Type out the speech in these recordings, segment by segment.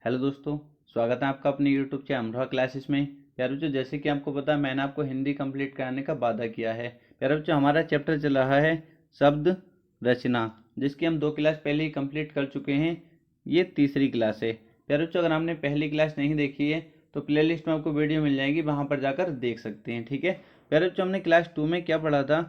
Hello दोस्तों, स्वागत है आपका अपने यूट्यूब चैनल अमरोहा क्लासेस में। प्यारे बच्चों, जैसे कि आपको पता है मैंने आपको हिंदी कंप्लीट कराने का वादा किया है। प्यारे बच्चों, हमारा चैप्टर चल रहा है शब्द रचना, जिसकी हम 2 क्लास पहले ही कंप्लीट कर चुके हैं। ये तीसरी क्लास है। प्यारे बच्चों, अगर आपने पहली क्लास नहीं देखी है तो प्लेलिस्ट में आपको वीडियो मिल जाएगी, वहाँ पर जाकर देख सकते हैं। ठीक है प्यारे बच्चों, हमने क्लास 2 में क्या पढ़ा था?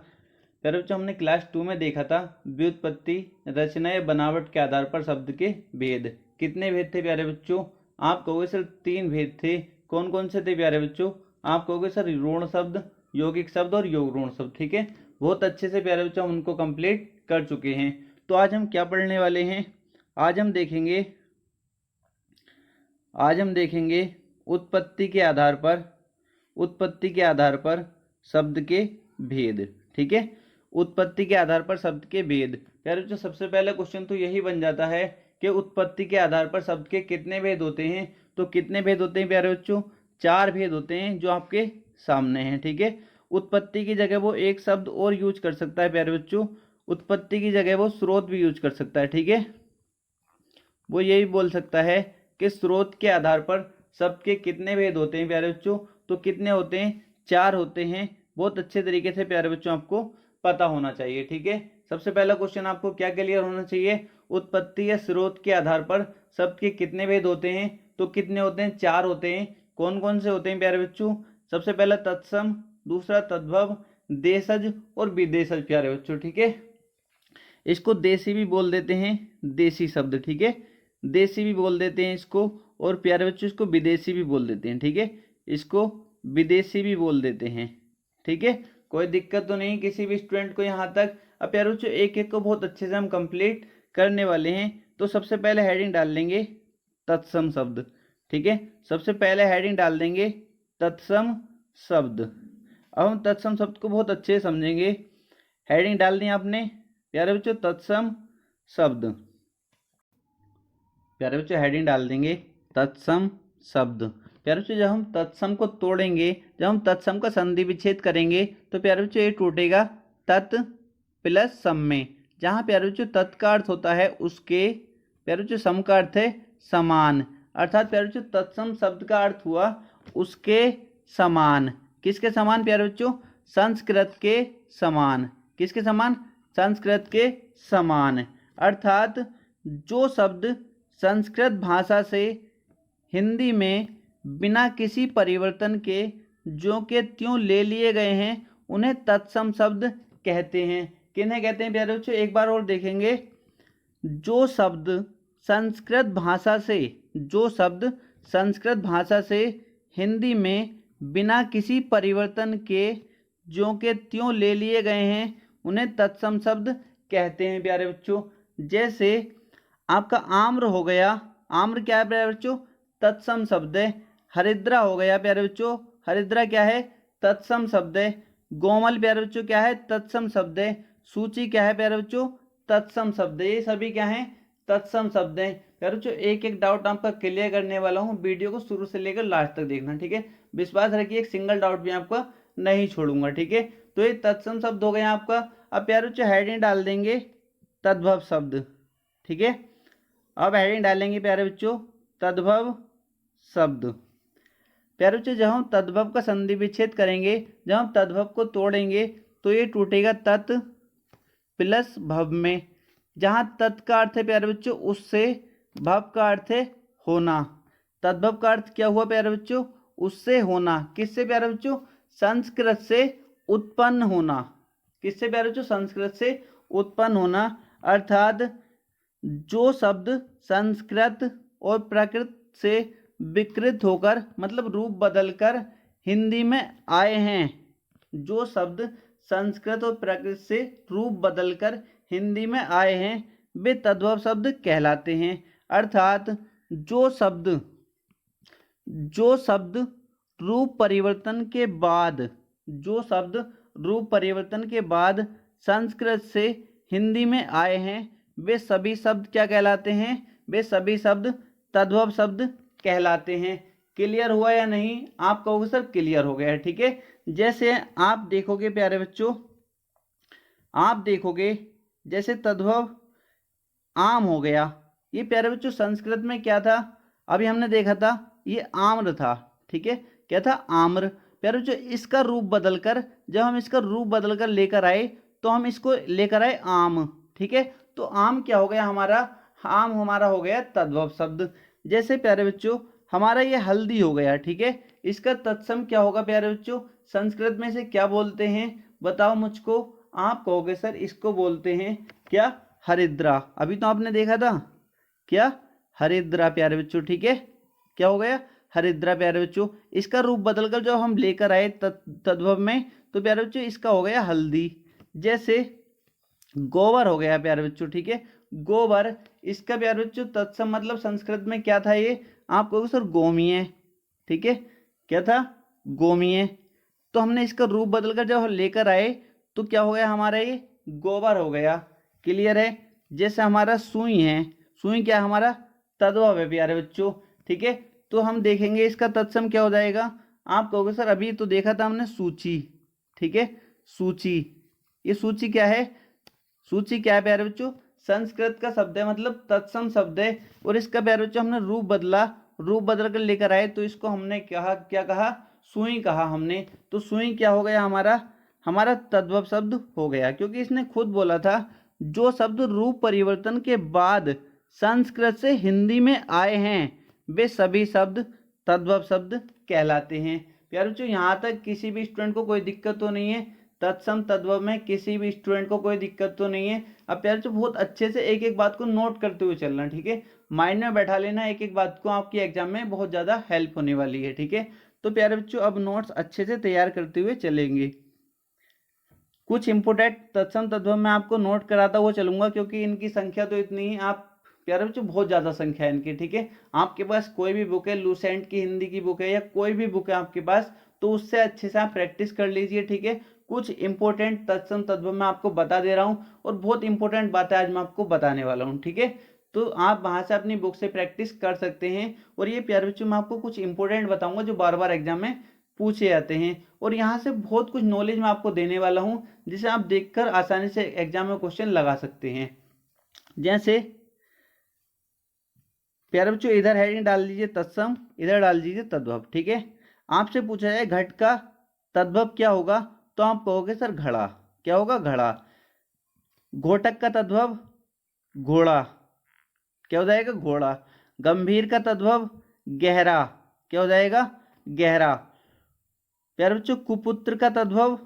प्यारे बच्चों, हमने क्लास 2 में देखा था व्युत्पत्ति, रचना या बनावट के आधार पर शब्द के भेद। कितने भेद थे प्यारे बच्चों? आप कहोगे सर 3 भेद थे। कौन कौन से थे प्यारे बच्चों? आप कहोगे सर ऋण शब्द, यौगिक शब्द और योग ऋण शब्द। ठीक है, बहुत अच्छे से प्यारे बच्चों हम उनको कंप्लीट कर चुके हैं। तो आज हम क्या पढ़ने वाले हैं? आज हम देखेंगे उत्पत्ति के आधार पर शब्द के भेद। ठीक है, उत्पत्ति के आधार पर शब्द के भेद। प्यारे बच्चों, सबसे पहला क्वेश्चन तो यही बन जाता है कि उत्पत्ति के आधार पर शब्द के कितने भेद होते हैं। तो कितने भेद होते हैं प्यारे बच्चों? 4 भेद होते हैं जो आपके सामने हैं। ठीक है, उत्पत्ति की जगह वो एक शब्द और यूज कर सकता है प्यारे बच्चों। उत्पत्ति की जगह वो स्रोत भी यूज कर सकता है। ठीक है, वो यही बोल सकता है कि स्रोत के आधार पर शब्द के कितने भेद होते हैं प्यारे बच्चों। तो कितने होते हैं? 4 होते हैं। बहुत अच्छे तरीके से प्यारे बच्चों आपको पता होना चाहिए। ठीक है, सबसे पहला क्वेश्चन आपको क्या क्लियर होना चाहिए? उत्पत्ति या स्रोत के आधार पर शब्द के कितने भेद होते हैं? तो कितने होते हैं? 4 होते हैं। कौन कौन से होते हैं प्यारे बच्चों? सबसे पहला तत्सम, दूसरा तद्भव, देशज और विदेशज प्यारे बच्चों। ठीक है, इसको देसी भी बोल देते हैं, देसी शब्द। ठीक है, देसी भी बोल देते हैं इसको। और प्यारे बच्चों इसको विदेशी भी बोल देते हैं। ठीक है, इसको विदेशी भी बोल देते हैं। ठीक है, कोई दिक्कत तो नहीं किसी भी स्टूडेंट को यहाँ तक? अब प्यारे बच्चों एक एक को बहुत अच्छे से हम कंप्लीट करने वाले हैं। तो सबसे पहले हेडिंग डाल लेंगे तत्सम शब्द। ठीक है, सबसे पहले हेडिंग डाल देंगे तत्सम शब्द। अब हम तत्सम शब्द को बहुत अच्छे से समझेंगे। हेडिंग डाल दी आपने प्यारे बच्चों तत्सम शब्द। प्यारे बच्चों हेडिंग डाल देंगे तत्सम शब्द। प्यारे बच्चों जब हम तत्सम को तोड़ेंगे, जब हम तत्सम का संधि विच्छेद करेंगे तो प्यारे बच्चों ये टूटेगा तत् प्लस सम में। जहाँ प्यारे बच्चों तत् का अर्थ होता है उसके, प्यारे बच्चों सम का अर्थ है समान। अर्थात प्यारे बच्चों तत्सम शब्द का अर्थ हुआ उसके समान। किसके समान प्यारे बच्चों? संस्कृत के समान। किसके समान? संस्कृत के समान। अर्थात जो शब्द संस्कृत भाषा से हिंदी में बिना किसी परिवर्तन के जो के त्यों ले लिए गए हैं उन्हें तत्सम शब्द कहते हैं। किन्हें कहते हैं प्यारे बच्चों? एक बार और देखेंगे। जो शब्द संस्कृत भाषा से हिंदी में बिना किसी परिवर्तन के जो के त्यों ले लिए गए हैं उन्हें तत्सम शब्द कहते हैं प्यारे बच्चों। जैसे आपका आम्र हो गया, आम्र क्या है प्यारे बच्चों? तत्सम शब्द है। हरिद्रा हो गया प्यारे बच्चों, हरिद्रा क्या है? तत्सम शब्द है। गोमल प्यारे बच्चों क्या है? तत्सम शब्द है। सूची क्या है प्यारे बच्चों? तत्सम शब्द है। ये सभी क्या है? तत्सम शब्द हैं। प्यारे बच्चों एक एक डाउट आपका क्लियर करने वाला हूँ, वीडियो को शुरू से लेकर लास्ट तक देखना। ठीक है, विश्वास रखिए एक सिंगल डाउट भी आपका नहीं छोड़ूंगा। ठीक है, तो ये तत्सम शब्द हो गए आपका। अब प्यारे बच्चों हेडिंग डाल देंगे तद्भव शब्द। ठीक है, अब हेडिंग डालेंगे प्यारे बच्चों तद्भव शब्द। प्यारे बच्चों जब हम तद्भव का संधि विच्छेद करेंगे, जब हम तद्भव को तोड़ेंगे तो ये टूटेगा तत् प्लस भव में। जहाँ तत् का अर्थ है प्यारे बच्चों उससे, भव का अर्थ है होना। तद्भव का अर्थ क्या हुआ प्यारे बच्चों? उससे होना। किससे प्यारे बच्चों? संस्कृत से उत्पन्न होना। किससे प्यारे बच्चों? संस्कृत से उत्पन्न होना। अर्थात जो शब्द संस्कृत और प्राकृत से विकृत होकर मतलब रूप बदलकर हिंदी में आए हैं, जो शब्द संस्कृत और प्राकृत से रूप बदलकर हिंदी में आए हैं वे तद्भव शब्द कहलाते हैं। अर्थात जो शब्द रूप परिवर्तन के बाद संस्कृत से हिंदी में आए हैं वे सभी शब्द क्या कहलाते हैं? वे सभी शब्द तद्भव शब्द कहलाते हैं। क्लियर हुआ या नहीं? आप कहोगे सर क्लियर हो गया है। ठीक है, जैसे आप देखोगे प्यारे बच्चों, आप देखोगे जैसे तद्भव आम हो गया, ये प्यारे बच्चों संस्कृत में क्या था? अभी हमने देखा था ये आम्र था, ठीक है, क्या था, आम्र। प्यारे बच्चों इसका रूप बदलकर, जब हम इसका रूप बदलकर लेकर आए तो हम इसको लेकर आए आम, ठीक है। तो आम क्या हो गया हमारा, आम हमारा हो गया तद्भव शब्द। जैसे प्यारे बच्चों हमारा ये हल्दी हो गया, ठीक है, इसका तत्सम क्या होगा प्यारे बच्चों, संस्कृत में से क्या बोलते हैं, बताओ मुझको। आप कहोगे सर इसको बोलते हैं क्या, हरिद्रा। अभी तो आपने देखा था क्या, हरिद्रा प्यारे बच्चों, ठीक है, क्या हो गया, हरिद्रा प्यारे बच्चों। इसका रूप बदलकर जो हम लेकर आए तद्भव में, तो प्यारे बच्चों इसका हो गया हल्दी। जैसे गोबर हो गया प्यारे बच्चों, ठीक है, गोबर, इसका प्यारे बच्चों तत्सम मतलब संस्कृत में क्या था ये, आप कहोगे सर गोमीय, ठीक है, क्या था, गोमीय। तो हमने इसका रूप बदलकर जब लेकर आए तो क्या हो गया हमारा, ये गोबर हो गया। क्लियर है। जैसे हमारा सुई है, सुई क्या हमारा तद्भव है प्यारे बच्चों, ठीक है। तो हम देखेंगे इसका तत्सम क्या हो जाएगा, आप कहोगे सर अभी तो देखा था हमने सूची, ठीक है, सूची। ये सूची क्या है, सूची क्या है प्यारे बच्चों, संस्कृत का शब्द है, मतलब तत्सम शब्द है। और इसका प्यारे बच्चों हमने रूप बदला, रूप बदल कर लेकर आए तो इसको हमने कहा, क्या कहा, सुई कहा हमने। तो सुई क्या हो गया हमारा, हमारा तद्भव शब्द हो गया, क्योंकि इसने खुद बोला था जो शब्द रूप परिवर्तन के बाद संस्कृत से हिंदी में आए हैं वे सभी शब्द तद्भव शब्द कहलाते हैं। प्यारे बच्चों यहाँ तक किसी भी स्टूडेंट को कोई दिक्कत तो नहीं है, तत्सम तद्भव में किसी भी स्टूडेंट को कोई दिक्कत तो नहीं है। अब प्यारे बच्चों बहुत अच्छे से एक एक बात को नोट करते हुए चलना, ठीक है, माइंड में बैठा लेना एक एक बात को, आपकी एग्जाम में बहुत ज़्यादा हेल्प होने वाली है, ठीक है। तो प्यारे बच्चों अब नोट्स अच्छे से तैयार करते हुए चलेंगे। कुछ इंपोर्टेंट तत्सम तद्भव में आपको नोट कराता हुआ चलूंगा, क्योंकि इनकी संख्या तो इतनी ही, आप प्यारे बच्चों बहुत ज़्यादा संख्या है इनकी, ठीक है। आपके पास कोई भी बुक है, लूसेंट की हिंदी की बुक है या कोई भी बुक है आपके पास, तो उससे अच्छे से आप प्रैक्टिस कर लीजिए, ठीक है। कुछ इंपॉर्टेंट तत्सम तद्भव मैं आपको बता दे रहा हूँ और बहुत इंपॉर्टेंट बातें आज मैं आपको बताने वाला हूँ, ठीक है। तो आप वहाँ से अपनी बुक से प्रैक्टिस कर सकते हैं। और ये प्यारे बच्चों मैं आपको कुछ इंपॉर्टेंट बताऊंगा जो बार बार एग्जाम में पूछे जाते हैं, और यहाँ से बहुत कुछ नॉलेज मैं आपको देने वाला हूँ जिसे आप देखकर आसानी से एग्जाम में क्वेश्चन लगा सकते हैं। जैसे प्यारे बच्चों इधर हेडिंग डाल दीजिए तत्सम, इधर डाल दीजिए तद्भव, ठीक है। आपसे पूछा जाए घट का तद्भव क्या होगा, तो आप कहोगे सर घड़ा, क्या होगा, घड़ा। घोटक का तद्भव घोड़ा, क्या हो जाएगा, घोड़ा। गंभीर का तद्भव गहरा, क्या हो जाएगा, गहरा। प्यारे बच्चों कुपुत्र का तद्भव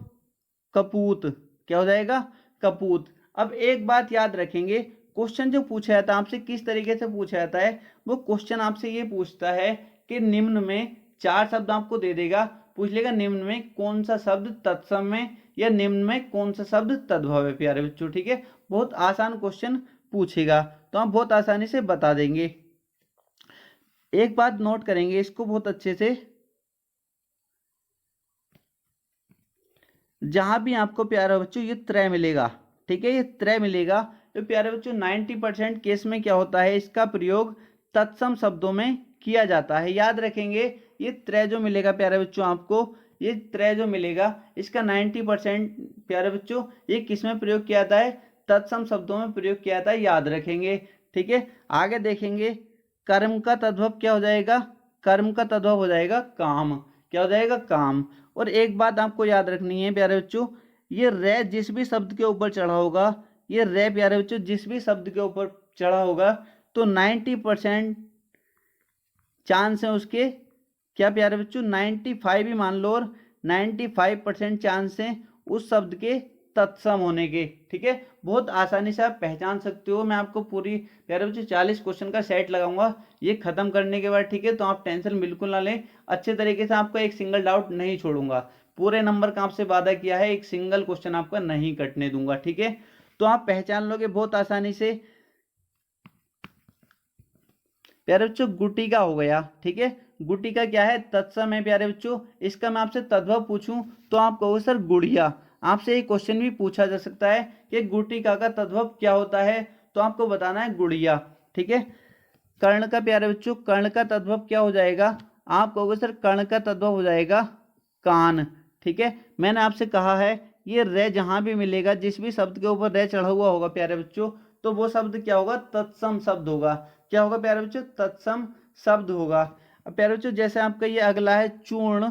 कपूत, क्या हो जाएगा, कपूत। अब एक बात याद रखेंगे, क्वेश्चन जो पूछा जाता है आपसे किस तरीके से पूछा जाता है, वो क्वेश्चन आपसे ये पूछता है कि निम्न में 4 शब्द आपको दे देगा, पूछ लेगा निम्न में कौन सा शब्द तत्सम में या निम्न में कौन सा शब्द तद्भव है प्यारे बच्चों, ठीक है। बहुत आसान क्वेश्चन पूछेगा तो आप बहुत आसानी से बता देंगे। एक बात नोट करेंगे इसको बहुत अच्छे से, जहां भी आपको प्यारे बच्चों ये त्रय मिलेगा, ठीक है, ये त्रय मिलेगा, तो प्यारे बच्चों 90% केस में क्या होता है, इसका प्रयोग तत्सम शब्दों में किया जाता है। याद रखेंगे ये त्रय जो मिलेगा प्यारे बच्चों आपको, ये त्रय जो मिलेगा इसका 90% प्यारे बच्चों ये किस में प्रयोग किया जाता है, तत्सम शब्दों में प्रयोग किया जाता है, याद रखेंगे, ठीक है। आगे देखेंगे कर्म का तद्भव क्या हो जाएगा, कर्म का तद्भव हो जाएगा काम, क्या हो जाएगा, काम। और एक बात आपको याद रखनी है प्यारे बच्चों, ये रे जिस भी शब्द के ऊपर चढ़ा होगा, ये रे प्यारे बच्चों जिस भी शब्द के ऊपर चढ़ा होगा तो 90% चांस है उसके, क्या प्यारे बच्चों 95 ही मान लो, और 95% चांस है उस शब्द के तत्सम होने के, ठीक है। बहुत आसानी से आप पहचान सकते हो। मैं आपको पूरी प्यारे बच्चों 40 क्वेश्चन का सेट लगाऊंगा ये खत्म करने के बाद, ठीक है। तो आप टेंशन बिल्कुल ना लें, अच्छे तरीके से आपका एक सिंगल डाउट नहीं छोड़ूंगा, पूरे नंबर का आपसे वादा किया है, एक सिंगल क्वेश्चन आपका नहीं कटने दूंगा, ठीक है। तो आप पहचान लोगे बहुत आसानी से। प्यारे बच्चों गुटिका हो गया, ठीक है, गुटिका क्या है, तत्सम है प्यारे बच्चों। इसका मैं आपसे तद्भव पूछूं तो आप कहोगे सर गुड़िया। आपसे एक क्वेश्चन भी पूछा जा सकता है कि गुटिका का तद्भव क्या होता है, तो आपको बताना है गुड़िया, ठीक है। कर्ण का प्यारे बच्चों, कर्ण का तद्भव क्या हो जाएगा, आप कहोगे सर कर्ण का तद्भव हो जाएगा कान, ठीक है। मैंने आपसे कहा है ये रे जहां भी मिलेगा, जिस भी शब्द के ऊपर रे चढ़ा हुआ होगा प्यारे बच्चों, तो वो शब्द क्या होगा, तत्सम शब्द होगा। क्या होगा प्यारे बच्चों, तत्सम शब्द होगा। अब प्यारे बच्चों जैसे आपका ये अगला है चूर्ण,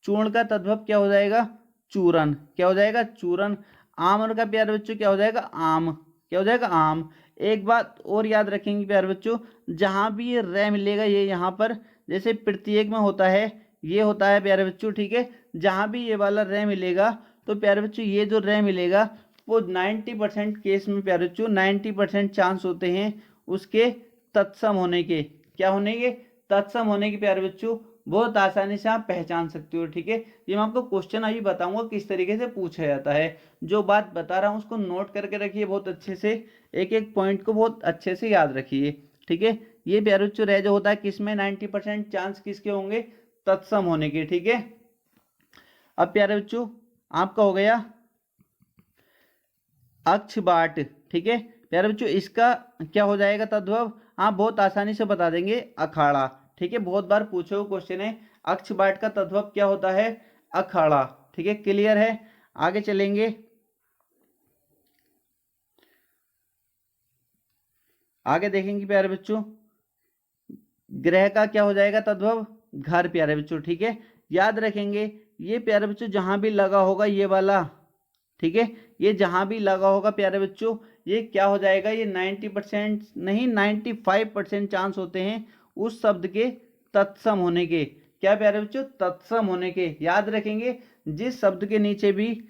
चूर्ण का तद्भव क्या हो जाएगा, चूरन। क्या हो जाएगा, चूरन। आम्र का प्यारे बच्चों क्या हो जाएगा, आम। क्या हो जाएगा, आम। एक बात और याद रखेंगे प्यारे बच्चों, जहां भी ये रे मिलेगा ये यहाँ पर जैसे प्रत्येक में होता है, ये होता है प्यारे बच्चों, ठीक है। जहां भी ये वाला रे मिलेगा तो प्यारे बच्चों ये जो रे मिलेगा वो 90% केस में प्यारे बच्चों 90% चांस होते हैं उसके तत्सम होने के। क्या होने के, तत्सम होने के प्यारे बच्चों, बहुत आसानी से आप पहचान सकते हो, ठीक है। ये मैं आपको क्वेश्चन अभी बताऊंगा किस तरीके से पूछा जाता है। जो बात बता रहा हूँ उसको नोट करके रखिए बहुत अच्छे से, एक एक पॉइंट को बहुत अच्छे से याद रखिए, ठीक है। ये प्यारे बच्चों रह जो होता है किसमें 90% चांस किसके होंगे, तत्सम होने के, ठीक है। अब प्यारे बच्चों आपका हो गया अक्षबाट, ठीक है। प्यारे बच्चों इसका क्या हो जाएगा तद्भव, आप बहुत आसानी से बता देंगे, अखाड़ा, ठीक है। बहुत बार पूछे हुए क्वेश्चन है, अक्षबाट का तद्भव क्या होता है, अखाड़ा, ठीक है। क्लियर है, आगे चलेंगे। आगे देखेंगे प्यारे बच्चों, ग्रह का क्या हो जाएगा तद्भव, घर, प्यारे बच्चों, ठीक है। याद रखेंगे ये प्यारे बच्चों जहां भी लगा होगा ये वाला, ठीक है, ये जहां भी लगा होगा प्यारे बच्चों ये क्या हो जाएगा, ये 90% नहीं 95% चांस होते हैं उस शब्द के तत्सम होने के। क्या प्यारे बच्चों, तत्सम होने के। याद रखेंगे जिस शब्द के नीचे भी,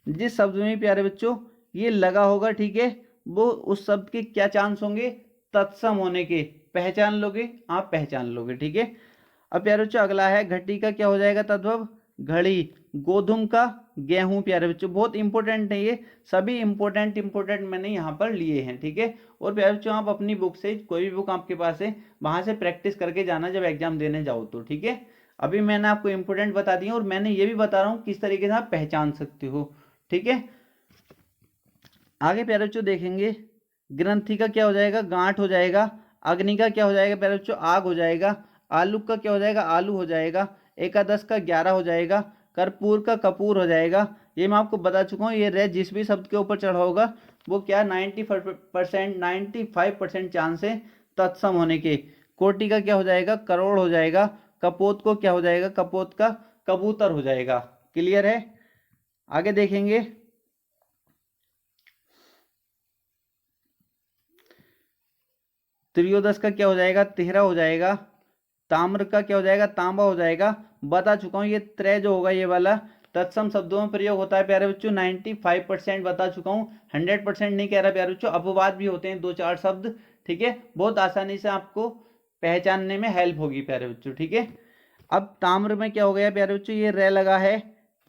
जिस शब्द में प्यारे बच्चों ये लगा होगा, ठीक है, वो उस शब्द के क्या चांस होंगे, तत्सम होने के। पहचान लोगे, आप पहचान लोगे, ठीक है। अब प्यारे बच्चों अगला है घटी का क्या हो जाएगा तद्भव, घड़ी। गोधुम का गेहूं, प्यारे बच्चों बहुत इंपॉर्टेंट है ये, सभी इंपॉर्टेंट मैंने यहाँ पर लिए हैं, ठीक है। और प्यारे बच्चों आप अपनी बुक से, कोई भी बुक आपके पास है वहां से प्रैक्टिस करके जाना जब एग्जाम देने जाओ तो, ठीक है। अभी मैंने आपको इंपॉर्टेंट बता दिया और मैंने ये भी बता रहा हूँ किस तरीके से आप पहचान सकते हो, ठीक है। आगे प्यारे बच्चों देखेंगे, ग्रंथि का क्या हो जाएगा, गांठ हो जाएगा। अग्नि का क्या हो जाएगा प्यारे बच्चों, आग हो जाएगा। आलू का क्या हो जाएगा, आलू हो जाएगा। एकादश का 11 हो जाएगा। कर्पूर का कपूर हो जाएगा। ये मैं आपको बता चुका हूँ, ये रे जिस भी शब्द के ऊपर चढ़ा होगा वो क्या 95% चांस है तत्सम होने के। कोटि का क्या हो जाएगा, करोड़ हो जाएगा। कपोत को क्या हो जाएगा, कपोत का कबूतर हो जाएगा। क्लियर है, आगे देखेंगे। त्रियोदश का क्या हो जाएगा, तिहरा हो जाएगा। ताम्र का क्या हो जाएगा, तांबा हो जाएगा। बता चुका हूं ये त्रय जो होगा ये वाला तत्सम शब्दों में प्रयोग होता है प्यारे बच्चों, 95% बता चुका हूं, 100% नहीं कह रहा प्यारे बच्चों। अपवाद भी होते हैं 2-4 शब्द, ठीक है। बहुत आसानी से आपको पहचानने में हेल्प होगी प्यारे बच्चों, ठीक है। अब ताम्र में क्या हो गया प्यारे बच्चों, ये रे लगा है,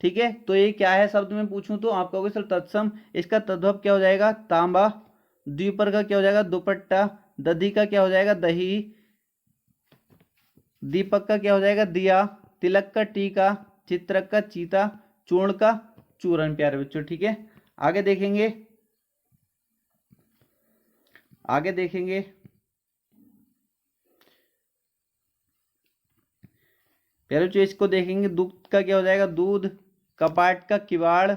ठीक है। तो ये क्या है शब्द में पूछूं तो आप कहोगे सर तत्सम, इसका तद्भव क्या हो जाएगा, तांबा। द्विपर का क्या हो जाएगा, दुपट्टा। दधी का क्या हो जाएगा, दही। दीपक का क्या हो जाएगा, दिया। तिलक का टीका। चित्रक का चीता। चूर्ण का चूरन, प्यारे बच्चों, ठीक है। आगे देखेंगे, आगे देखेंगे। प्यारे बच्चों इसको देखेंगे, दूध का क्या हो जाएगा, दूध। कपाट का किवाड़।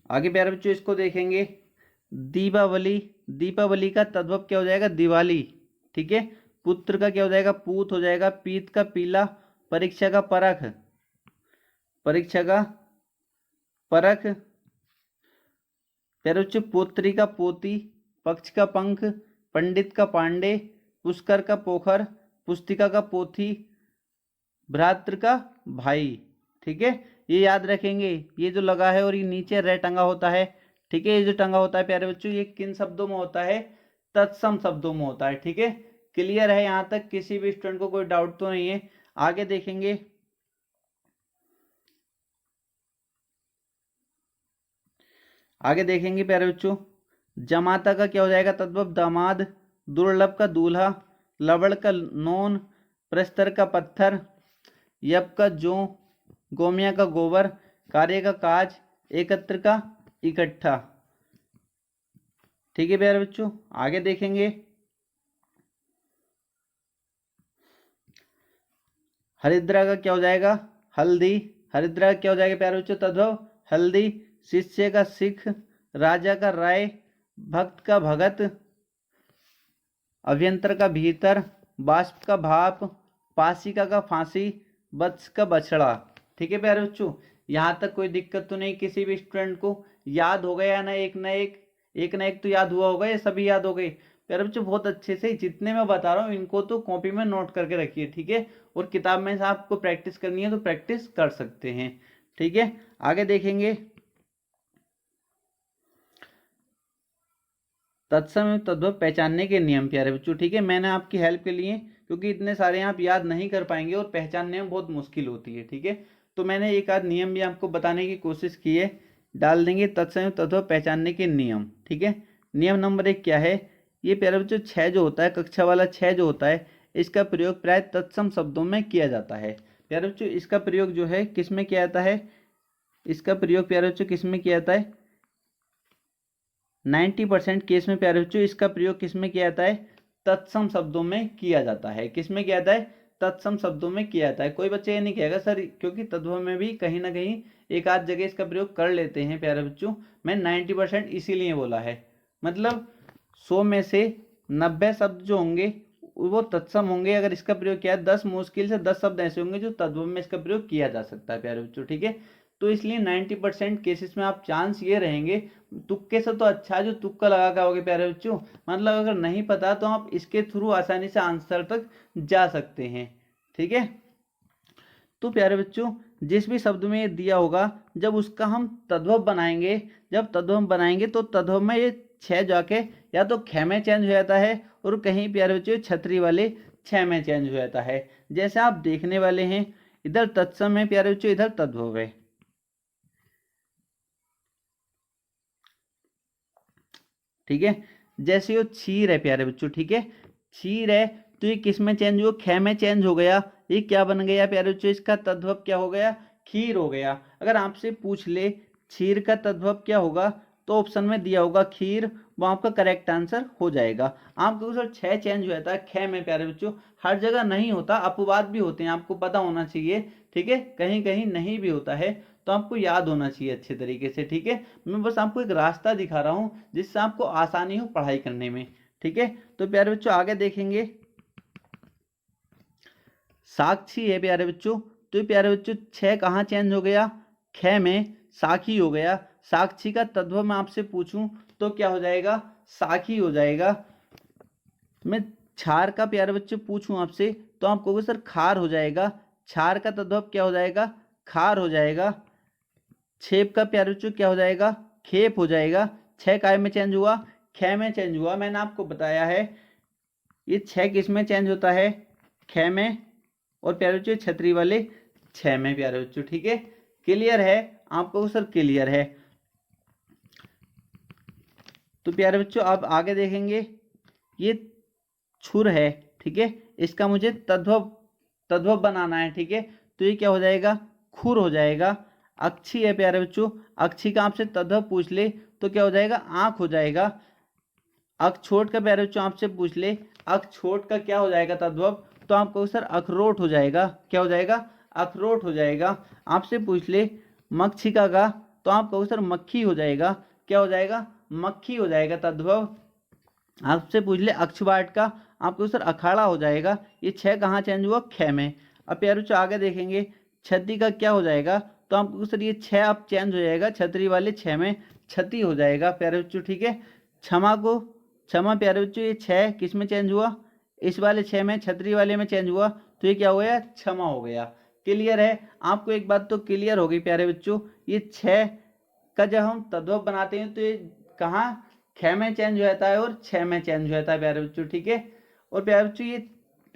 आगे प्यारे बच्चों इसको देखेंगे, दीपावली। दीपावली का तद्भव क्या हो जाएगा, दिवाली, ठीक है। पुत्र का क्या हो जाएगा, पूत हो जाएगा। पीत का पीला। परीक्षा का परख। परीक्षा का परख। प्यारे बच्चों पुत्री का पोती। पक्ष का पंख। पंडित का पांडे। पुष्कर का पोखर। पुस्तिका का पोथी। भ्रातृ का भाई, ठीक है। ये याद रखेंगे, ये जो लगा है और ये नीचे रे टंगा होता है, ठीक है। ये जो टंगा होता है प्यारे बच्चों ये किन शब्दों में होता है, तत्सम शब्दों में होता है, ठीक है। क्लियर है, यहां तक किसी भी स्टूडेंट को कोई डाउट तो नहीं है। आगे देखेंगे, आगे देखेंगे प्यारे बच्चों, जमाता का क्या हो जाएगा तद्भव, दामाद। दुर्लभ का दूल्हा। लवण का नोन। प्रस्तर का पत्थर। यप का जो। गोमिया का गोबर। कार्य का काज। एकत्र का इकट्ठा, ठीक है प्यारे बच्चों। आगे देखेंगे, हरिद्रा का क्या हो जाएगा, हल्दी। हरिद्रा का क्या हो जाएगा प्यारे बच्चों तद्भव, हल्दी। शिष्य का सिख, राजा का राय, भक्त का भगत, अभ्यंतर का भीतर, बाष्प का भाप, पासिका का फांसी, वत्स का बछड़ा। ठीक है प्यारे बच्चों, यहाँ तक कोई दिक्कत तो नहीं किसी भी स्टूडेंट को? याद हो गया ना? एक ना एक तो याद हुआ होगा, ये सभी याद हो गई प्यारे बच्चों? बहुत अच्छे से जितने मैं बता रहा हूँ इनको तो कॉपी में नोट करके रखिए, ठीक है? और किताब में से आपको प्रैक्टिस करनी है तो प्रैक्टिस कर सकते हैं, ठीक है? आगे देखेंगे तत्सम एवं तद्भव पहचानने के नियम प्यारे बच्चों, ठीक है? मैंने आपकी हेल्प के लिए, क्योंकि इतने सारे आप याद नहीं कर पाएंगे और पहचानने में बहुत मुश्किल होती है, ठीक है? तो मैंने एक आध नियम भी आपको बताने की कोशिश की है, डाल देंगे तत्सम एवं तद्भव पहचानने के नियम, ठीक है? नियम नंबर 1 क्या है? ये प्यारे बच्चों 6 जो होता है, कक्षा वाला 6 जो होता है, इसका प्रयोग प्राय तत्सम शब्दों में किया जाता है। प्यारे बच्चों इसका प्रयोग जो है किस में किया जाता है? इसका प्रयोग प्यारे बच्चों किस में किया जाता है? 90% केस में प्यारे बच्चों इसका प्रयोग किस में किया जाता है? तत्सम शब्दों में किया जाता है। किस में किया जाता है? तत्सम शब्दों में किया जाता है। कोई बच्चे ये नहीं कहेगा सर क्योंकि तद्भव में भी कहीं ना कहीं एक आध जगह इसका प्रयोग कर लेते हैं प्यारे बच्चों, मैं 90% इसीलिए बोला है। मतलब 100 में से 90 शब्द जो होंगे वो तत्सम होंगे अगर इसका प्रयोग किया है। 10 मुश्किल से 10 शब्द ऐसे होंगे जो तद्भव में इसका प्रयोग किया जा सकता है प्यारे बच्चों, ठीक है? तो इसलिए 90% केसेस में आप चांस ये रहेंगे, तुक्के से तो अच्छा है जो तुक्का लगा के आओगे प्यारे बच्चों। मतलब अगर नहीं पता तो आप इसके थ्रू आसानी से आंसर तक जा सकते हैं, ठीक है? तो प्यारे बच्चों जिस भी शब्द में ये दिया होगा जब उसका हम तद्भव बनाएंगे, जब तद्भव बनाएंगे तो तद्भव में ये 6 जाके या तो ख में चेंज हो जाता है और कहीं प्यारे बच्चों छतरी वाले 6 में चेंज हो जाता है। जैसे आप देखने वाले हैं, इधर तत्सम है प्यारे बच्चों, इधर तद्भव है, ठीक है? जैसे ये क्षीर है प्यारे बच्चों, ठीक है? क्षीर है तो ये किस में चेंज हुआ? ख में चेंज हो गया। ये क्या बन गया प्यारे बच्चों? इसका तद्भव क्या हो गया? खीर हो गया। अगर आपसे पूछ ले क्षीर का तद्भव क्या होगा तो ऑप्शन में दिया होगा खीर, वो आपका करेक्ट आंसर हो जाएगा। आपको सर 6 चेंज हो जाता है ख में प्यारे बच्चों, हर जगह नहीं होता, अपवाद भी होते हैं, आपको पता होना चाहिए, ठीक है? कहीं कहीं नहीं भी होता है तो आपको याद होना चाहिए अच्छे तरीके से, ठीक है? मैं बस आपको एक रास्ता दिखा रहा हूँ जिससे आपको आसानी हो पढ़ाई करने में, ठीक है? तो प्यारे बच्चों आगे देखेंगे साक्षी है प्यारे बच्चों, तो प्यारे बच्चों 6 कहाँ चेंज हो गया? ख में साखी हो गया। साक्षी का तद्भव मैं आपसे पूछूं तो क्या हो जाएगा? साखी हो जाएगा। मैं छार का प्यारे बच्चे पूछूं आपसे तो आप कहोगे सर खार हो जाएगा। छार का तद्भव क्या हो जाएगा? खार हो जाएगा। छेप का प्यारे बच्चों क्या हो जाएगा? खेप हो जाएगा। 6 काय में चेंज हुआ? ख में चेंज हुआ। मैंने आपको बताया है ये 6 किस में चेंज होता है? ख में, और प्यारे बच्चों छतरी वाले 6 में प्यारे बच्चों, ठीक है? क्लियर है आपको सर? क्लियर है। तो प्यारे बच्चों आप आगे देखेंगे ये छुर है, ठीक है? इसका मुझे तद्भव बनाना है, ठीक है? तो ये क्या हो जाएगा? खुर हो जाएगा। अक्षी है प्यारे बच्चों, अक्षी का आपसे तद्भव पूछ ले तो क्या हो जाएगा? आंख हो जाएगा। अखछोट का प्यारे बच्चों आपसे पूछ ले, अखछोट का क्या हो जाएगा तद्भव? तो आप कहो सर अखरोट हो जाएगा। क्या हो जाएगा? अखरोट हो जाएगा। आपसे पूछ ले मक्षिका का तो आप कहो सर मक्खी हो जाएगा। क्या हो जाएगा? मक्खी हो जाएगा तद्भव। आपसे पूछ ले अक्षवाट का, आपको सर अखाड़ा हो जाएगा। ये 6 कहाँ चेंज हुआ? ख में। अब प्यारे बच्चों आगे देखेंगे छती का क्या हो जाएगा? तो आपको सर ये 6 अब चेंज हो जाएगा, छतरी वाले 6 में छती हो जाएगा प्यारे बच्चों, ठीक है? क्षमा प्यारे बच्चों ये 6 किस में चेंज हुआ? इस वाले 6 में, छतरी वाले में चेंज हुआ तो ये क्या हो गया? क्षमा हो गया। क्लियर है आपको? एक बात तो क्लियर हो गई प्यारे बच्चों, ये 6 का जब हम तद्भव बनाते हैं तो ये कहाँ ख में चेंज हो जाता है और 6 में चेंज हो जाता है प्यारे बच्चों, ठीक है? और प्यारे बच्चों ये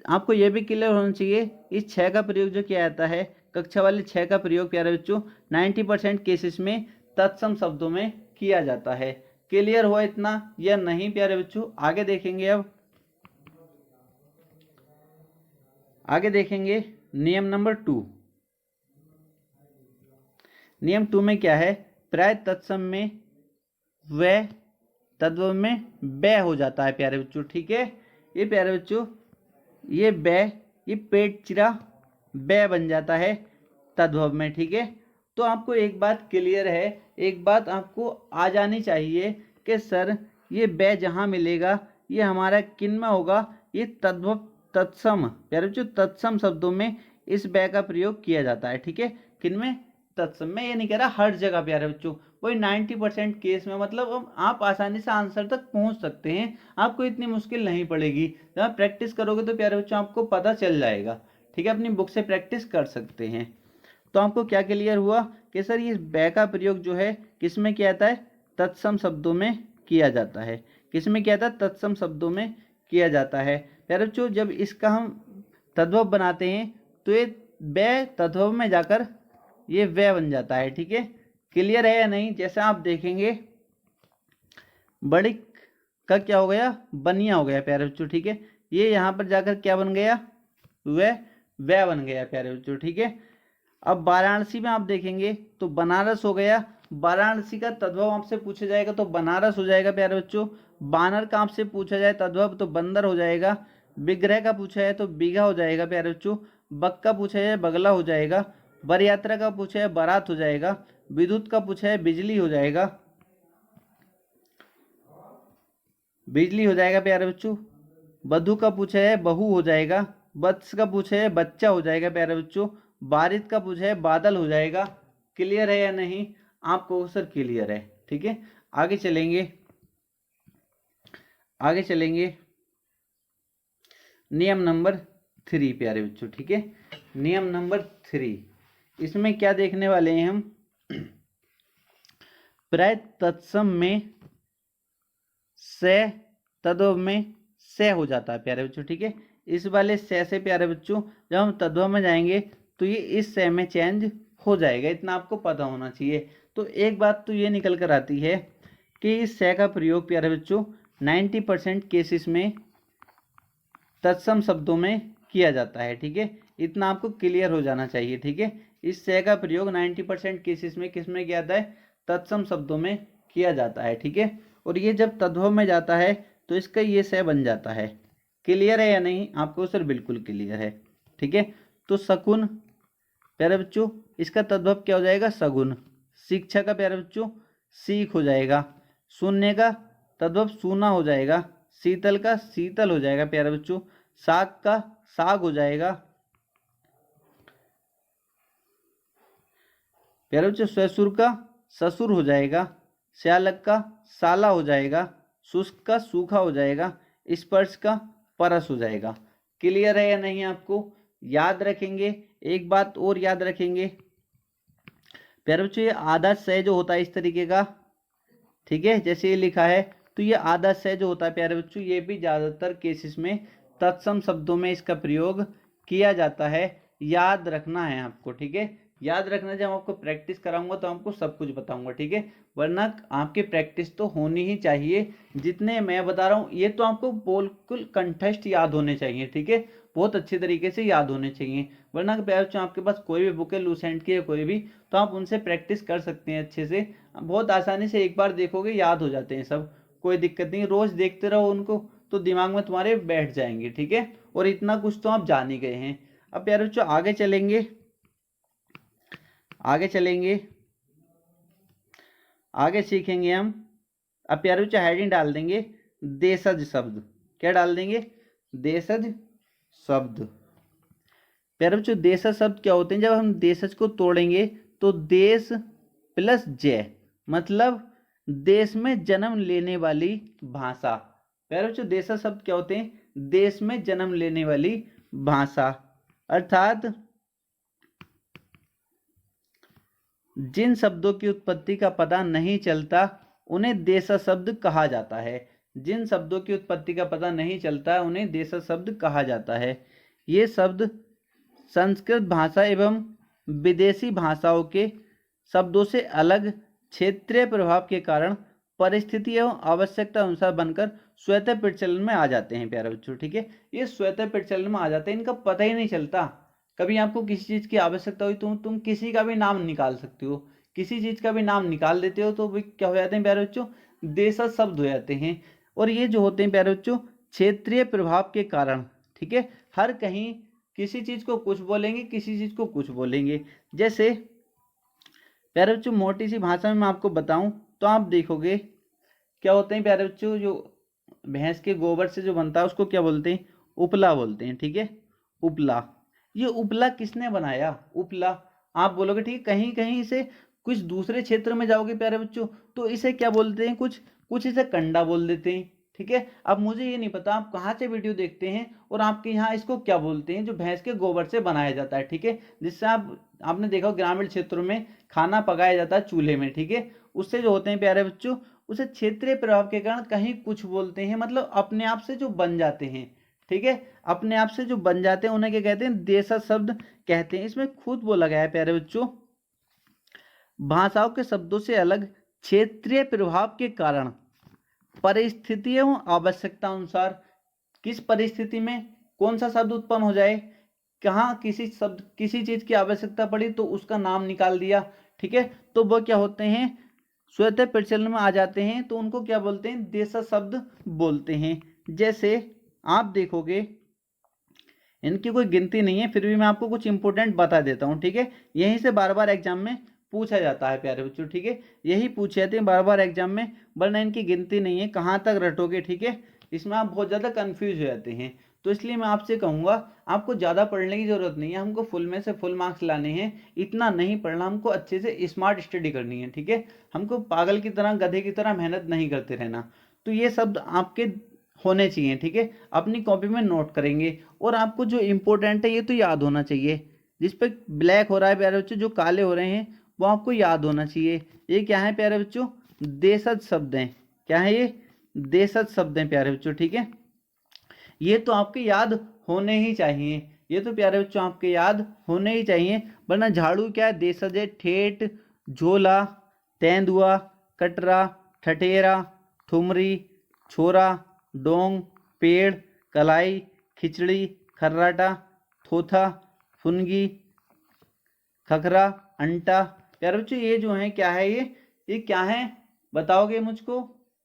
आपको ये भी क्लियर होना चाहिए इस 6 का प्रयोग जो किया जाता है, कक्षा वाले 6 का प्रयोग प्यारे बच्चों 90% केसेस में तत्सम शब्दों में किया जाता है। क्लियर हुआ इतना या नहीं प्यारे बच्चों? आगे देखेंगे अब आगे देखेंगे नियम नंबर 2। नियम 2 में क्या है? प्राय तत्सम में व तद्भव में बै हो जाता है प्यारे बच्चों, ठीक है? ये प्यारे बच्चों ये बै, ये पेट चिरा बै बन जाता है तद्भव में, ठीक है? तो आपको एक बात क्लियर है, एक बात आपको आ जानी चाहिए कि सर ये बै जहाँ मिलेगा ये हमारा किन में होगा, ये तद्भव तत्सम, प्यारे बच्चों तत्सम शब्दों में इस बै का प्रयोग किया जाता है। ठीक है, किन में, तत्सम में। ये नहीं कह रहा हर जगह प्यारे बच्चों, वही 90% केस में, मतलब आप आसानी से आंसर तक पहुंच सकते हैं, आपको इतनी मुश्किल नहीं पड़ेगी। जब आप प्रैक्टिस करोगे तो प्यारे बच्चों आपको पता चल जाएगा। ठीक है, अपनी बुक से प्रैक्टिस कर सकते हैं। तो आपको क्या क्लियर हुआ कि सर ये बै का प्रयोग जो है किस में किया जाता है, तत्सम शब्दों में किया जाता है। किस में किया जाता है, तत्सम शब्दों में किया जाता है। प्यारे बच्चों जब इसका हम तद्भव बनाते हैं तो ये बै तद्भव में जाकर ये वै बन जाता है। ठीक है, क्लियर है या नहीं। जैसे आप देखेंगे बड़ी का क्या हो गया, बनिया हो गया प्यारे बच्चों। ठीक है, ये यहाँ पर जाकर क्या बन गया, वै बन गया प्यारे बच्चों। ठीक है, अब वाराणसी में आप देखेंगे तो बनारस हो गया, वाराणसी का तद्भव आपसे पूछा जाएगा तो बनारस हो जाएगा प्यारे बच्चों। बानर का आपसे पूछा जाए तद्भव तो बंदर हो जाएगा। विग्रह का पूछा जाए तो बीघा हो जाएगा प्यारे बच्चों। बक का पूछा जाए बगला हो जाएगा। बर यात्रा का पूछा जाए बारात हो जाएगा। विद्युत का पूछा है बिजली हो जाएगा, बिजली हो जाएगा प्यारे बच्चों। बधु का पूछा है बहू हो जाएगा। वत्स का पूछा है बच्चा हो जाएगा प्यारे बच्चों। बारिश का पूछा है बादल हो जाएगा। क्लियर है या नहीं, आपको सर क्लियर है। ठीक है, आगे चलेंगे, आगे चलेंगे नियम नंबर 3 प्यारे बच्चों। ठीक है, नियम नंबर 3, इसमें क्या देखने वाले हैं हम, प्राय तत्सम में से तद्भव में से हो जाता है प्यारे बच्चों। ठीक है, इस वाले से प्यारे बच्चों जब हम तद्भव में जाएंगे तो ये इस से में चेंज हो जाएगा, इतना आपको पता होना चाहिए। तो एक बात तो ये निकल कर आती है कि इस से का प्रयोग प्यारे बच्चों 90% केसेस में तत्सम शब्दों में किया जाता है। ठीक है, इतना आपको क्लियर हो जाना चाहिए। ठीक है, इस से का प्रयोग 90% केसेस में किस में किया जाता है, तत्सम शब्दों में किया जाता है। ठीक है, और ये जब तद्भव में जाता है तो इसका ये से बन जाता है। क्लियर है या नहीं, आपको सर बिल्कुल क्लियर है। ठीक है, तो शकुन प्यारे बच्चों इसका तद्भव क्या हो जाएगा, सगुन। शिक्षा का प्यारे बच्चों सीख हो जाएगा। शून्य का तद्भव सूना हो जाएगा। शीतल का शीतल हो जाएगा प्यारे बच्चों। साग का साग हो जाएगा प्यारे बच्चों। ससुर का ससुर हो जाएगा। श्यालक का साला हो जाएगा। शुष्क का सूखा हो जाएगा। स्पर्श का परस हो जाएगा। क्लियर है या नहीं, आपको याद रखेंगे। एक बात और याद रखेंगे प्यारे बच्चों, ये आधा से जो होता है इस तरीके का, ठीक है, जैसे ये लिखा है तो ये आधा से जो होता है प्यारे बच्चों ये भी ज्यादातर केसेस में तत्सम शब्दों में इसका प्रयोग किया जाता है। याद रखना है आपको। ठीक है, याद रखना, जब आपको प्रैक्टिस कराऊंगा तो आपको सब कुछ बताऊंगा। ठीक है, वरना आपकी प्रैक्टिस तो होनी ही चाहिए। जितने मैं बता रहा हूँ ये तो आपको बिल्कुल कंठस्थ याद होने चाहिए। ठीक है, बहुत अच्छे तरीके से याद होने चाहिए, वरना प्यारे बच्चों आपके पास कोई भी बुक है लूसेंट की या कोई भी, तो आप उनसे प्रैक्टिस कर सकते हैं अच्छे से। बहुत आसानी से एक बार देखोगे याद हो जाते हैं सब, कोई दिक्कत नहीं। रोज देखते रहो उनको तो दिमाग में तुम्हारे बैठ जाएंगे। ठीक है, और इतना कुछ तो आप जान ही गए हैं। अब प्यारे बच्चों आगे चलेंगे, आगे चलेंगे, आगे सीखेंगे हम। अब प्यारे बच्चों हेडिंग डाल देंगे देशज शब्द। क्या डाल देंगे, देशज शब्द। प्यारे बच्चों देशज शब्द क्या होते हैं, जब हम देशज को तोड़ेंगे तो देश प्लस जय मतलब देश में जन्म लेने वाली भाषा। प्यारे बच्चों देशज शब्द क्या होते हैं, देश में जन्म लेने वाली भाषा, अर्थात जिन शब्दों की उत्पत्ति का पता नहीं चलता उन्हें देशज शब्द कहा जाता है। जिन शब्दों की उत्पत्ति का पता नहीं चलता उन्हें देशज शब्द कहा जाता है। ये शब्द संस्कृत भाषा एवं विदेशी भाषाओं के शब्दों से अलग क्षेत्रीय प्रभाव के कारण परिस्थिति एवं आवश्यकता अनुसार बनकर स्वतः प्रचलन में आ जाते हैं प्यारे बच्चों। ठीक है, ये स्वतः प्रचलन में आ जाते हैं, इनका पता ही नहीं चलता। कभी आपको किसी चीज की आवश्यकता हुई तुम किसी का भी नाम निकाल सकते हो, किसी चीज का भी नाम निकाल देते हो तो वे क्या हो जाते हैं प्यारे बच्चों, देशज शब्द हो जाते हैं। और ये जो होते हैं प्यारे बच्चों क्षेत्रीय प्रभाव के कारण, ठीक है, हर कहीं किसी चीज को कुछ बोलेंगे, किसी चीज को कुछ बोलेंगे। जैसे प्यारे बच्चों मोटी सी भाषा में मैं आपको बताऊं तो आप देखोगे क्या होते हैं प्यारे बच्चों, जो भैंस के गोबर से जो बनता है उसको क्या बोलते हैं, उपला बोलते हैं। ठीक है, उपला। ये उपला किसने बनाया, उपला आप बोलोगे ठीक है, कहीं कहीं इसे कुछ दूसरे क्षेत्र में जाओगे प्यारे बच्चों तो इसे क्या बोलते हैं, कुछ कुछ इसे कंडा बोल देते हैं। ठीक है, अब मुझे ये नहीं पता आप कहाँ से वीडियो देखते हैं और आपके यहाँ इसको क्या बोलते हैं, जो भैंस के गोबर से बनाया जाता है। ठीक है, जिससे आपने देखा ग्रामीण क्षेत्रों में खाना पकाया जाता है चूल्हे में। ठीक है, उससे जो होते हैं प्यारे बच्चों, उसे क्षेत्रीय प्रभाव के कारण कहीं कुछ बोलते हैं, मतलब अपने आप से जो बन जाते हैं। ठीक है, अपने आप से जो बन जाते हैं उन्हें क्या कहते हैं, देशज शब्द कहते हैं। इसमें खुद बोला गया है प्यारे बच्चों, भाषाओं के शब्दों से अलग क्षेत्रीय प्रभाव के कारण परिस्थितियों एवं आवश्यकता अनुसार किस परिस्थिति में कौन सा शब्द उत्पन्न हो जाए, कहाँ किसी शब्द किसी चीज की आवश्यकता पड़ी तो उसका नाम निकाल दिया। ठीक है, तो वो क्या होते हैं, स्वतः प्रचलन में आ जाते हैं, तो उनको क्या बोलते हैं, देशज शब्द बोलते हैं। जैसे आप देखोगे इनकी कोई गिनती नहीं है, फिर भी मैं आपको कुछ इंपॉर्टेंट बता देता हूँ। ठीक है, यहीं से बार बार एग्जाम में पूछा जाता है प्यारे बच्चों। ठीक है, यही पूछे जाते हैं बार बार एग्जाम में, वरना इनकी गिनती नहीं है, कहाँ तक रटोगे। ठीक है, इसमें आप बहुत ज़्यादा कन्फ्यूज हो जाते हैं। तो इसलिए मैं आपसे कहूँगा आपको ज़्यादा पढ़ने की ज़रूरत नहीं है, हमको फुल में से फुल मार्क्स लाने हैं, इतना नहीं पढ़ना, हमको अच्छे से स्मार्ट स्टडी करनी है। ठीक है, हमको पागल की तरह गधे की तरह मेहनत नहीं करते रहना। तो ये शब्द आपके होने चाहिए। ठीक है, अपनी कॉपी में नोट करेंगे और आपको जो इम्पोर्टेंट है ये तो याद होना चाहिए। जिस पे ब्लैक हो रहा है प्यारे बच्चों, जो काले हो रहे हैं वो आपको याद होना चाहिए। ये क्या है प्यारे बच्चों, देशज शब्द हैं। क्या है ये, देशज शब्द हैं प्यारे बच्चों। ठीक है, ये तो आपके याद होने ही चाहिए, ये तो प्यारे बच्चों आपके याद होने ही चाहिए, वरना झाड़ू क्या है, देशज है। ठेठ, झोला, तेंदुआ, कटरा, ठठेरा, ठुमरी, छोरा, डोंग, पेड़, कलाई, खिचड़ी, खर्राटा, थोथा, फुनगी, खखरा, अंटा। प्यारे बच्चों ये जो है क्या है, ये क्या है बताओगे मुझको,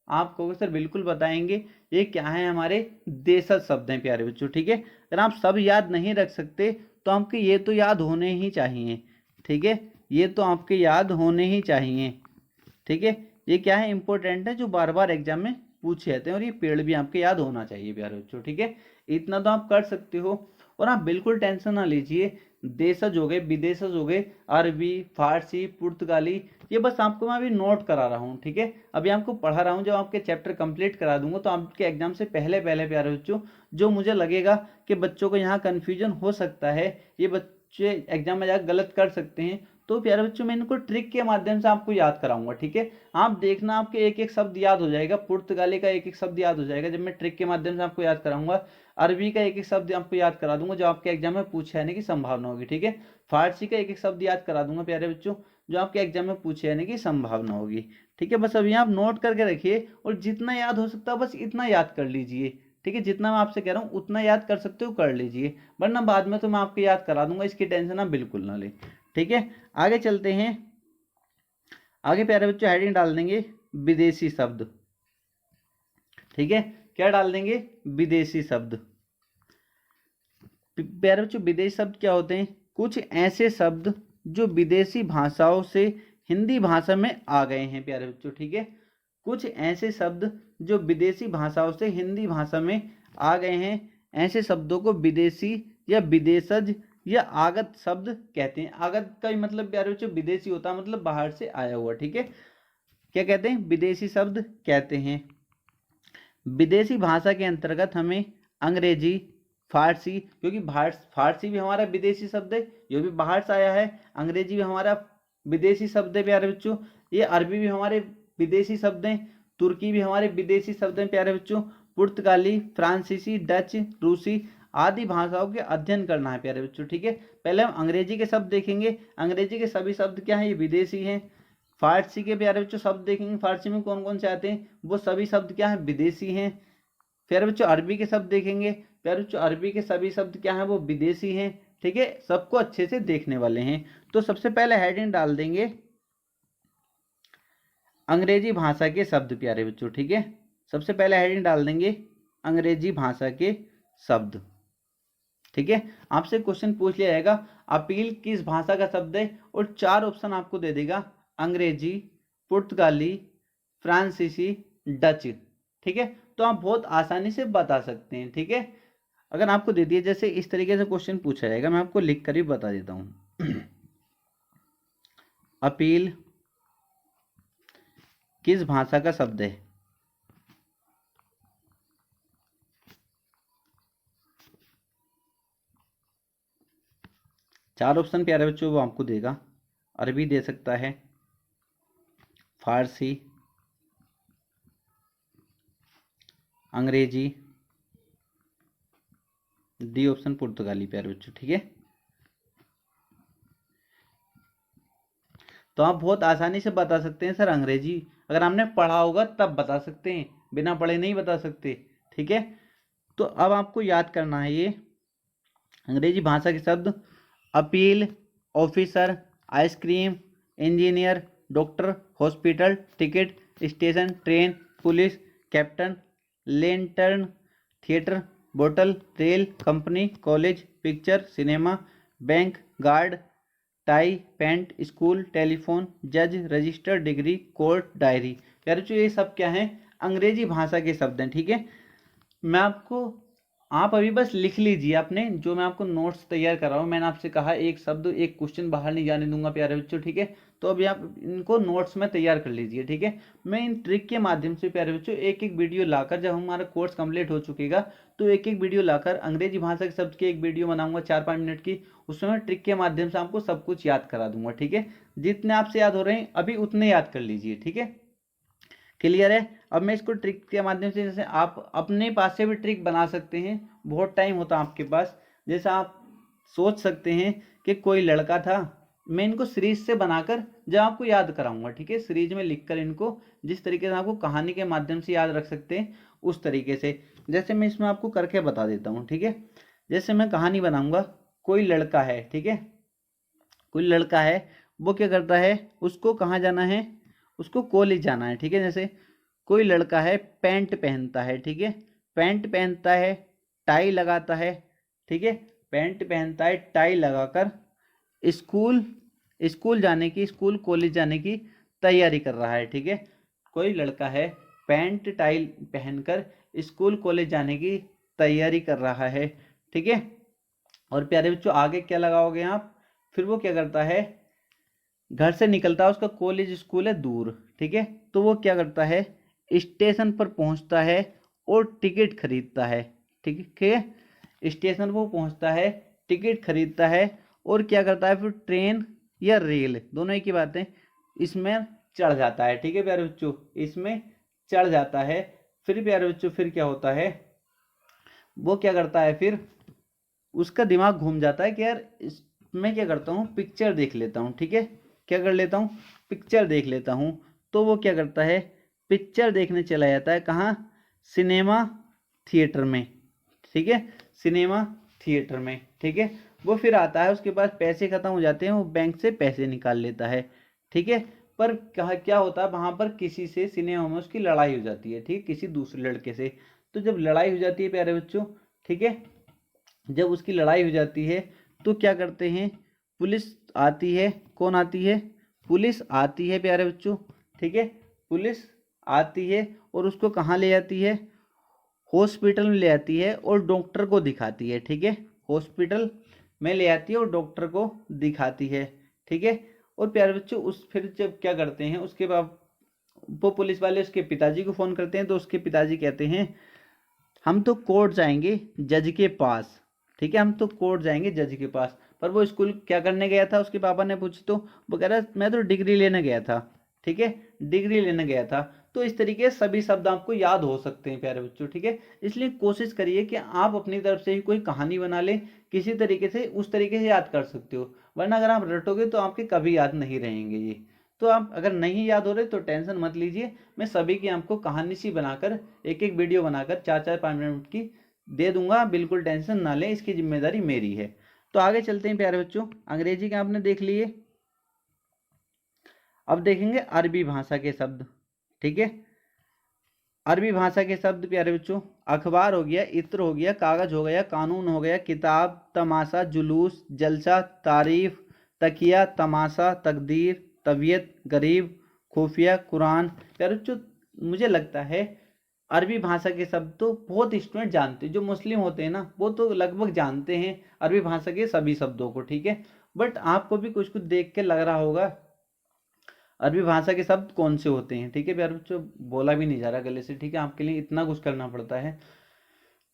आप कहोगे सर बिल्कुल बताएंगे। ये क्या है, हमारे देशज शब्द हैं प्यारे बच्चों। ठीक है, अगर आप सब याद नहीं रख सकते तो आपके ये तो याद होने ही चाहिए। ठीक है, ये तो आपके याद होने ही चाहिए। ठीक है, ये क्या है, इंपॉर्टेंट है, जो बार बार एग्जाम में पूछे जाते हैं, और ये पेड़ भी आपके याद होना चाहिए प्यारे बच्चों। ठीक है, इतना तो आप कर सकते हो, और आप बिल्कुल टेंशन ना लीजिए। देशज हो गए, विदेशज हो गए, अरबी, फारसी, पुर्तगाली, ये बस आपको मैं अभी नोट करा रहा हूँ। ठीक है, अभी आपको पढ़ा रहा हूँ, जब आपके चैप्टर कंप्लीट करा दूंगा तो आपके एग्जाम से पहले पहले प्यारे बच्चों, जो मुझे लगेगा कि बच्चों को यहाँ कन्फ्यूजन हो सकता है, ये बच्चे एग्जाम में जाकर गलत कर सकते हैं, तो प्यारे बच्चों मैं इनको ट्रिक के माध्यम से आपको याद कराऊंगा। ठीक है, आप देखना आपके एक एक शब्द याद हो जाएगा, पुर्तगाली का एक एक शब्द याद हो जाएगा जब मैं ट्रिक के माध्यम से आपको याद कराऊंगा। अरबी का एक एक शब्द आपको याद करा दूंगा जो आपके एग्जाम में पूछे आने की संभावना होगी। ठीक है, फारसी का एक एक शब्द याद करा दूंगा प्यारे बच्चों, जो आपके एग्जाम में पूछे आने की संभावना होगी। ठीक है, बस अभी आप नोट करके रखिए, और जितना याद हो सकता है बस इतना याद कर लीजिए। ठीक है, जितना मैं आपसे कह रहा हूँ उतना याद कर सकते हो कर लीजिए, वरना बाद में तो मैं आपको याद करा दूंगा, इसकी टेंशन आप बिल्कुल ना लें। ठीक है, आगे चलते हैं। आगे प्यारे बच्चों हेडिंग डाल देंगे विदेशी शब्द। ठीक है, क्या डाल देंगे, विदेशी शब्द। प्यारे बच्चों विदेशी शब्द क्या होते हैं, कुछ ऐसे शब्द जो विदेशी भाषाओं से हिंदी भाषा में आ गए हैं प्यारे बच्चों। ठीक है, कुछ ऐसे शब्द जो विदेशी भाषाओं से हिंदी भाषा में आ गए हैं, ऐसे शब्दों को विदेशी या विदेशज या आगत शब्द कहते हैं। आगत का भी मतलब प्यारे बच्चों विदेशी होता है, मतलब बाहर से आया हुआ। ठीक है, क्या कहते हैं, विदेशी शब्द कहते हैं। विदेशी भाषा के अंतर्गत हमें अंग्रेजी, फारसी, क्योंकि फारसी भी हमारा विदेशी शब्द है, ये भी बाहर से आया है। अंग्रेजी भी हमारा विदेशी शब्द है प्यारे बच्चों। ये अरबी भी हमारे विदेशी शब्द हैं। तुर्की भी हमारे विदेशी शब्द हैं प्यारे बच्चों। पुर्तगाली, फ्रांसीसी, डच, रूसी आदि भाषाओं के अध्ययन करना है प्यारे बच्चों। ठीक है, पहले हम अंग्रेजी के शब्द देखेंगे। अंग्रेजी के सभी शब्द क्या हैं, ये विदेशी हैं। फारसी के प्यारे बच्चों शब्द देखेंगे, फारसी में कौन कौन से आते हैं, वो सभी शब्द क्या हैं, विदेशी हैं। प्यारे बच्चों अरबी के शब्द देखेंगे, प्यारे बच्चों अरबी के सभी शब्द क्या हैं, वो विदेशी हैं। ठीक है, सबको अच्छे से देखने वाले हैं। तो सबसे पहले हेडिंग डाल देंगे अंग्रेजी भाषा के शब्द प्यारे बच्चों। ठीक है, सबसे पहले हेडिंग डाल देंगे अंग्रेजी भाषा के शब्द। ठीक है, आपसे क्वेश्चन पूछ लिया जाएगा अपील किस भाषा का शब्द है, और 4 ऑप्शन आपको दे देगा अंग्रेजी, पुर्तगाली, फ्रांसीसी, डच। ठीक है, तो आप बहुत आसानी से बता सकते हैं। ठीक है, अगर आपको दे दिए जैसे इस तरीके से क्वेश्चन पूछा जाएगा, मैं आपको लिख कर ही बता देता हूँ। अपील किस भाषा का शब्द है? चार ऑप्शन प्यारे बच्चों वो आपको देगा। अरबी दे सकता है, फारसी, अंग्रेजी, डी ऑप्शन पुर्तगाली प्यारे बच्चों। ठीक है, तो आप बहुत आसानी से बता सकते हैं सर अंग्रेजी। अगर आपने पढ़ा होगा तब बता सकते हैं, बिना पढ़े नहीं बता सकते। ठीक है, तो अब आपको याद करना है ये अंग्रेजी भाषा के शब्द। Appeal, officer, ice cream, engineer, doctor, hospital, ticket, station, train, police, captain, lantern, theatre, बोतल, rail, company, college, picture, cinema, bank, guard, tie, paint, school, telephone, जज, रजिस्टर, डिग्री, कोर्ट, डायरी। यार जो ये सब क्या है, अंग्रेजी भाषा के शब्द हैं। ठीक है, मैं आपको, आप अभी बस लिख लीजिए आपने जो मैं आपको नोट्स तैयार कर रहा हूँ। मैंने आपसे कहा एक शब्द एक क्वेश्चन बाहर नहीं जाने दूंगा प्यारे बच्चों। ठीक है, तो अभी आप इनको नोट्स में तैयार कर लीजिए। ठीक है, मैं इन ट्रिक के माध्यम से प्यारे बच्चों एक एक वीडियो लाकर, जब हमारा कोर्स कंप्लीट हो चुकेगा तो एक एक वीडियो लाकर अंग्रेजी भाषा के शब्द की एक वीडियो बनाऊंगा 4-5 मिनट की। उसमें मैं ट्रिक के माध्यम से आपको सब कुछ याद करा दूंगा। ठीक है, जितने आपसे याद हो रहे हैं अभी उतने याद कर लीजिए। ठीक है, क्लियर है? अब मैं इसको ट्रिक के माध्यम से, जैसे आप अपने पास से भी ट्रिक बना सकते हैं, बहुत टाइम होता है आपके पास। जैसे आप सोच सकते हैं कि कोई लड़का था, मैं इनको सीरीज से बनाकर जब आपको याद कराऊंगा। ठीक है, सीरीज में लिखकर इनको जिस तरीके से आपको कहानी के माध्यम से याद रख सकते हैं उस तरीके से, जैसे मैं इसमें आपको करके बता देता हूँ। ठीक है, जैसे मैं कहानी बनाऊंगा, कोई लड़का है। ठीक है, कोई लड़का है, वो क्या करता है, उसको कहाँ जाना है, उसको कॉलेज जाना है। ठीक है, जैसे कोई लड़का है, पैंट पहनता है। ठीक है, पैंट पहनता है, टाई लगाता है। ठीक है, पैंट पहनता है, टाई लगाकर स्कूल स्कूल जाने की, स्कूल कॉलेज जाने की तैयारी कर रहा है। ठीक है, कोई लड़का है, पैंट टाई पहनकर स्कूल कॉलेज जाने की तैयारी कर रहा है। ठीक है, और प्यारे बच्चों आगे क्या लगाओगे आप, फिर वो क्या करता है, घर से निकलता है, उसका कॉलेज स्कूल है दूर। ठीक है, तो वो क्या करता है, स्टेशन पर पहुंचता है और टिकट खरीदता है। ठीक है, स्टेशन पर पहुंचता है, टिकट खरीदता है और क्या करता है, फिर ट्रेन या रेल, दोनों ही की बात है, इसमें चढ़ जाता है। ठीक है प्यारे बच्चों, इसमें चढ़ जाता है। फिर प्यारे बच्चों फिर क्या होता है, वो क्या करता है, फिर उसका दिमाग घूम जाता है कि यार मैं क्या करता हूँ, पिक्चर देख लेता हूँ। ठीक है, क्या कर लेता हूँ, पिक्चर देख लेता हूँ। तो वो क्या करता है, पिक्चर देखने चला जाता है, कहाँ, सिनेमा थिएटर में। ठीक है, सिनेमा थिएटर में। ठीक है, वो फिर आता है, उसके पास पैसे खत्म हो जाते हैं, वो बैंक से पैसे निकाल लेता है। ठीक है, पर कहा क्या होता है, वहां पर किसी से सिनेमा में उसकी लड़ाई हो जाती है। ठीक, किसी दूसरे लड़के से। तो जब लड़ाई हो जाती है प्यारे बच्चों, ठीक है, जब उसकी लड़ाई हो जाती है तो क्या करते हैं, पुलिस आती है। कौन आती है, पुलिस आती है प्यारे बच्चों। ठीक है, पुलिस आती है और उसको कहाँ ले जाती है, हॉस्पिटल में ले आती है और डॉक्टर को दिखाती है। ठीक है, हॉस्पिटल में ले आती है और डॉक्टर को दिखाती है। ठीक है, और प्यारे बच्चों उस फिर जब क्या करते हैं, उसके बाद वो पुलिस वाले उसके पिताजी को फ़ोन करते हैं, तो उसके पिताजी कहते हैं हम तो कोर्ट जाएंगे जज के पास। ठीक है, हम तो कोर्ट जाएंगे जज के पास। पर वो स्कूल क्या करने गया था, उसके पापा ने पूछी तो वो कह रहा मैं तो डिग्री लेने गया था। ठीक है, डिग्री लेने गया था। तो इस तरीके से सभी शब्द आपको याद हो सकते हैं प्यारे बच्चों। ठीक है, इसलिए कोशिश करिए कि आप अपनी तरफ से ही कोई कहानी बना लें, किसी तरीके से उस तरीके से याद कर सकते हो, वरना अगर आप रटोगे तो आपके कभी याद नहीं रहेंगे ये। तो आप अगर नहीं याद हो रहे तो टेंशन मत लीजिए, मैं सभी की आपको कहानी सी बनाकर एक एक वीडियो बनाकर 4-4 5 मिनट की दे दूंगा, बिल्कुल टेंशन ना लें, इसकी जिम्मेदारी मेरी है। तो आगे चलते हैं प्यारे बच्चों, अंग्रेजी के आपने देख लिए, अब देखेंगे अरबी भाषा के शब्द। ठीक है, अरबी भाषा के शब्द प्यारे बच्चों, अखबार हो गया, इत्र हो गया, कागज हो गया, कानून हो गया, किताब, तमाशा, जुलूस, जलसा, तारीफ, तकिया, तमाशा, तकदीर, तबीयत, गरीब, खुफिया, कुरान। प्यारे बच्चों मुझे लगता है अरबी भाषा के शब्द तो बहुत स्टूडेंट जानते हैं, जो मुस्लिम होते हैं ना वो तो लगभग जानते हैं अरबी भाषा के सभी शब्दों को, ठीक है। बट आपको भी कुछ कुछ देख के लग रहा होगा अरबी भाषा के शब्द कौन से होते हैं, ठीक है प्यारे बच्चों। बोला भी नहीं जा रहा गले से, ठीक है, आपके लिए इतना कुछ करना पड़ता है।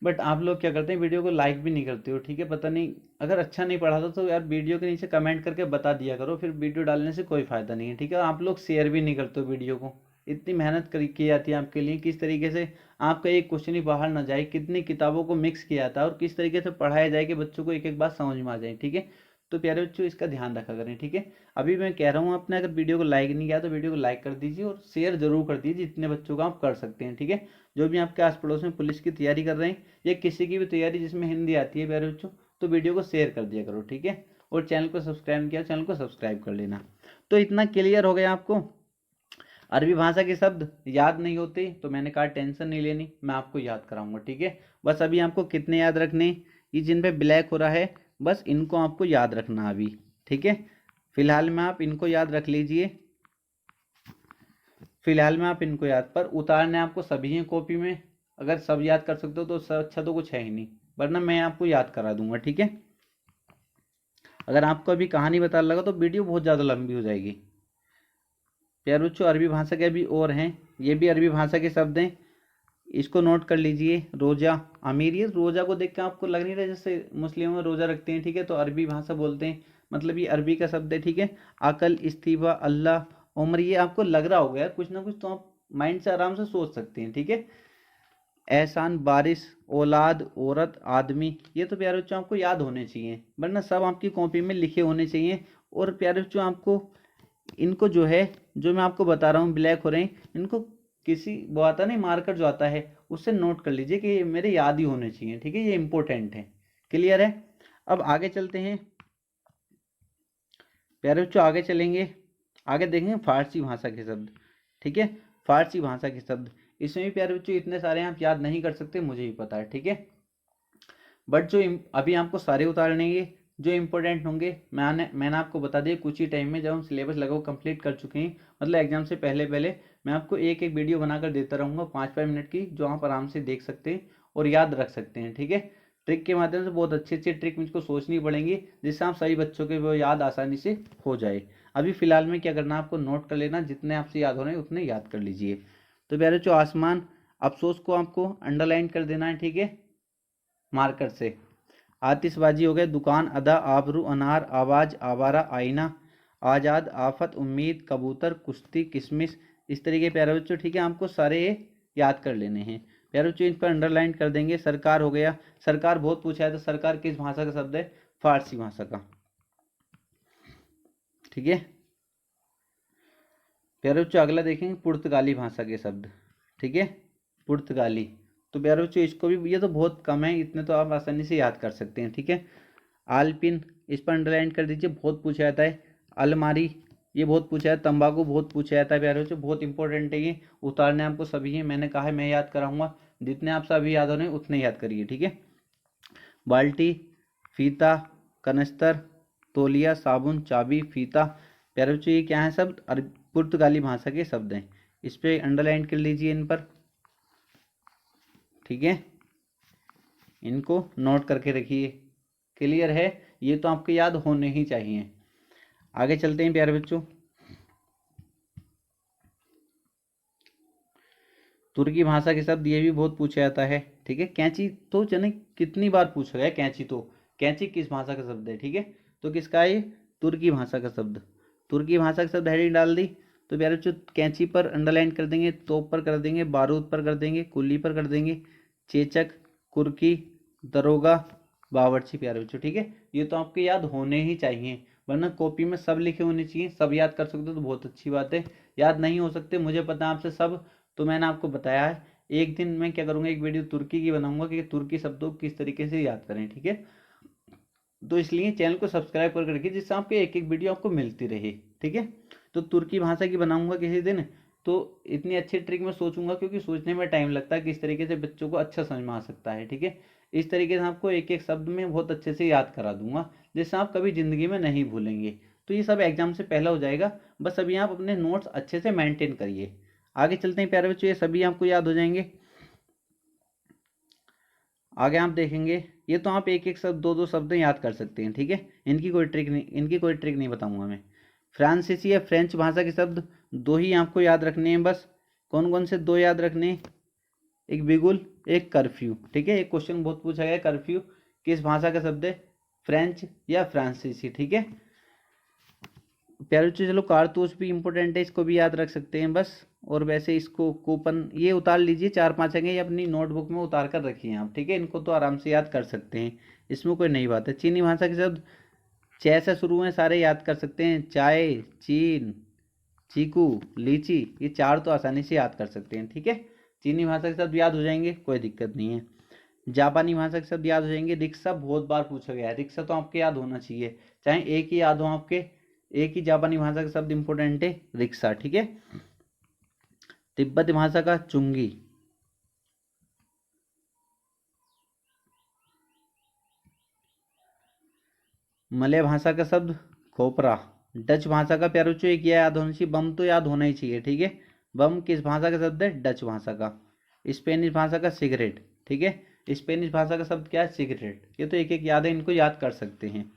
बट आप लोग क्या करते हैं, वीडियो को लाइक भी नहीं करते हो, ठीक है। पता नहीं, अगर अच्छा नहीं पढ़ा था तो यार वीडियो के नीचे कमेंट करके बता दिया करो, फिर वीडियो डालने से कोई फ़ायदा नहीं है, ठीक है। आप लोग शेयर भी नहीं करते हो वीडियो को। इतनी मेहनत की जाती है आपके लिए, किस तरीके से आपका एक क्वेश्चन ही बाहर ना जाए, कितनी किताबों को मिक्स किया जाता है और किस तरीके से पढ़ाया जाए कि बच्चों को एक एक बात समझ में आ जाए, ठीक है। तो प्यारे बच्चों इसका ध्यान रखा करें, ठीक है। अभी मैं कह रहा हूँ आपने अगर वीडियो को लाइक नहीं किया तो वीडियो को लाइक कर दीजिए और शेयर जरूर कर दीजिए जितने बच्चों का आप कर सकते हैं, ठीक है। जो भी आपके आस पड़ोस में पुलिस की तैयारी कर रहे हैं या किसी की भी तैयारी जिसमें हिंदी आती है प्यारे बच्चों, तो वीडियो को शेयर कर दिया करो, ठीक है। और चैनल को सब्सक्राइब किया, चैनल को सब्सक्राइब कर लेना। तो इतना क्लियर हो गया आपको। अरबी भाषा के शब्द याद नहीं होते तो मैंने कहा टेंशन नहीं लेनी, मैं आपको याद कराऊंगा, ठीक है। बस अभी आपको कितने याद रखने, ये जिन पे ब्लैक हो रहा है बस इनको आपको याद रखना अभी, ठीक है। फिलहाल में आप इनको याद रख लीजिए, फिलहाल में आप इनको याद, पर उतारने आपको सभी हैं कॉपी में। अगर सब याद कर सकते हो तो अच्छा तो कुछ है ही नहीं, वरना मैं आपको याद करा दूंगा, ठीक है। अगर आपको अभी कहानी बता लगा तो वीडियो बहुत ज़्यादा लंबी हो जाएगी। प्यारे बच्चों अरबी भाषा के अभी और हैं, ये भी अरबी भाषा के शब्द हैं, इसको नोट कर लीजिए। रोजा, अमीर, ये रोजा को देख के आपको लग नहीं रहा जैसे मुस्लिमों में रोजा रखते हैं, ठीक है, तो अरबी भाषा बोलते हैं, मतलब ये अरबी का शब्द है, ठीक है। अकल, इस्तीफा, अल्लाह, उम्र, ये आपको लग रहा होगा यार कुछ ना कुछ, तो आप माइंड से आराम से सोच सकते हैं, ठीक है। एहसान, बारिश, औलाद, औरत, आदमी, ये तो प्यारे बच्चों आपको याद होने चाहिए, वरना सब आपकी कॉपी में लिखे होने चाहिए। और प्यारे बच्चों आपको इनको जो है, जो मैं आपको बता रहा हूँ ब्लैक हो रहे हैं, इनको किसी वो आता नहीं मार्कर जो आता है उससे नोट कर लीजिए कि ये मेरे याद ही होने चाहिए, ठीक है, ये इंपॉर्टेंट है। क्लियर है। अब आगे चलते हैं प्यारे बच्चों, आगे चलेंगे, आगे देखेंगे फारसी भाषा के शब्द, ठीक है। फारसी भाषा के शब्द, इसमें भी प्यारे बच्चों इतने सारे आप याद नहीं कर सकते, मुझे भी पता है, ठीक है। बट जो अभी आपको सारे उतारने हैं, जो इंपॉर्टेंट होंगे मैंने आपको बता दिया कुछ ही टाइम में, जब हम सिलेबस लगभग कंप्लीट कर चुके हैं, मतलब एग्जाम से पहले पहले मैं आपको एक एक वीडियो बनाकर देता रहूँगा 5-5 मिनट की, जो आप आराम से देख सकते हैं और याद रख सकते हैं, ठीक है। ट्रिक के माध्यम से बहुत अच्छी अच्छी ट्रिक मुझको सोचनी पड़ेंगी, जिससे आप सभी बच्चों के वो याद आसानी से हो जाए। अभी फिलहाल में क्या करना, आपको नोट कर लेना, जितने आपसे याद हो रहे हैं उतने याद कर लीजिए। तो प्यारे बच्चों आसमान, अफसोस को आपको अंडरलाइन कर देना है, ठीक है, मार्कर से। आतिशबाजी हो गए, दुकान, अदा, आबरू, अनार, आवाज, आवारा, आईना, आज़ाद, आफत, उम्मीद, कबूतर, कुश्ती, किशमिश, इस तरीके प्यारे बच्चों, ठीक है, आपको सारे याद कर लेने हैं। प्यारे बच्चों इन पर अंडरलाइन कर देंगे। सरकार हो गया, सरकार बहुत पूछा है, तो सरकार किस भाषा का शब्द है, फारसी भाषा का, ठीक है। प्यारे बच्चों अगला देखेंगे पुर्तगाली भाषा के शब्द, ठीक है, पुर्तगाली। तो प्यारे बच्चों इसको भी, ये तो बहुत कम है, इतने तो आप आसानी से याद कर सकते हैं, ठीक है। आलपिन, इस पर अंडरलाइन कर दीजिए, बहुत पूछा जाता है। अलमारी, ये बहुत पूछा है। तंबाकू बहुत पूछा जाता है प्यारे बच्चों, बहुत इंपॉर्टेंट है ये, उतारने आपको सभी है, मैंने कहा है मैं याद कराऊंगा, जितने आप सभी याद हो रहे हैं उतने याद करिए, ठीक है। बाल्टी, फीता, कनस्तर, तौलिया, साबुन, चाबी, फीता, प्यारे बच्चों ये क्या है शब्द, पुर्तगाली भाषा के शब्द हैं, इस पर अंडरलाइन कर लीजिए इन पर, ठीक है, इनको नोट करके रखिए। क्लियर है, ये तो आपको याद होने ही चाहिए। आगे चलते हैं प्यारे बच्चों, तुर्की भाषा के शब्द, ये भी बहुत पूछा जाता है, ठीक है। कैंची तो जाने कितनी बार पूछा गया, कैंची तो, कैंची किस भाषा का शब्द है, ठीक है, तो किसका है ये, तुर्की भाषा का शब्द। तुर्की भाषा का शब्द हेडिंग डाल दी, तो प्यारे बच्चों कैंची पर अंडरलाइन कर देंगे, तोप पर कर देंगे, बारूद पर कर देंगे, कुल्ली पर कर देंगे, चेचक, कुर्की, दरोगा, बावर्ची, प्यारे बच्चों, ठीक है। ये तो आपके याद होने ही चाहिए, वरना कॉपी में सब लिखे होने चाहिए, सब याद कर सकते हो तो बहुत अच्छी बात है। याद नहीं हो सकते, मुझे पता है आपसे सब, तो मैंने आपको बताया है। एक दिन मैं क्या करूँगा, एक वीडियो तुर्की की बनाऊंगा कि तुर्की शब्दों को किस तरीके से याद करें, ठीक है। तो इसलिए चैनल को सब्सक्राइब करके रखिए, जिससे आपके एक एक वीडियो आपको मिलती रहे, ठीक है। तो तुर्की भाषा की बनाऊंगा किसी दिन, तो इतनी अच्छी ट्रिक मैं सोचूंगा, क्योंकि सोचने में टाइम लगता है किस तरीके से बच्चों को अच्छा समझ में आ सकता है, ठीक है। इस तरीके से आपको एक एक शब्द में बहुत अच्छे से याद करा दूंगा, जिससे आप कभी ज़िंदगी में नहीं भूलेंगे। तो ये सब एग्जाम से पहले हो जाएगा। बस अभी आप अपने नोट्स अच्छे से मेंटेन करिए। आगे चलते हैं प्यारे बच्चों, ये सभी आपको याद हो जाएंगे। आगे आप देखेंगे ये तो आप एक एक शब्द दो दो शब्द याद कर सकते हैं, ठीक है, इनकी कोई ट्रिक नहीं बताऊंगा मैं। फ्रांसीसी या फ्रेंच भाषा के शब्द दो ही आपको याद रखने हैं बस। कौन कौन से दो याद रखने हैं? एक बिगुल, एक कर्फ्यू, ठीक है। एक क्वेश्चन बहुत पूछा गया, कर्फ्यू किस भाषा का शब्द है? फ्रेंच या फ्रांसीसी, ठीक है प्यारे बच्चों। चलो कारतूस भी इंपॉर्टेंट है, इसको भी याद रख सकते हैं बस। और वैसे इसको कूपन ये उतार लीजिए, 4-5 अंक ये अपनी नोटबुक में उतार कर रखिए आप, ठीक है। इनको तो आराम से याद कर सकते हैं, इसमें कोई नई बात है। चीनी भाषा के शब्द च से शुरू हैं, सारे याद कर सकते हैं। चाय, चीन, चीकू, लीची, ये 4 तो आसानी से याद कर सकते हैं, ठीक है। चीनी भाषा के शब्द याद हो जाएंगे, कोई दिक्कत नहीं है। जापानी भाषा के शब्द याद हो जाएंगे। रिक्शा बहुत बार पूछा गया है, रिक्शा तो आपके याद होना चाहिए, चाहे एक ही याद हो आपके। एक ही जापानी भाषा का शब्द इंपोर्टेंट है, रिक्शा, ठीक है। तिब्बती भाषा का चुंगी। मलय भाषा का शब्द खोपरा। डच भाषा का प्यारे बच्चों एक याद होना चाहिए, बम तो याद होना ही चाहिए, ठीक है। बम किस भाषा का शब्द है? डच भाषा का। स्पेनिश भाषा का सिगरेट, ठीक है। स्पेनिश भाषा का शब्द क्या है? सिगरेट। ये तो एक एक याद है, इनको याद कर सकते हैं।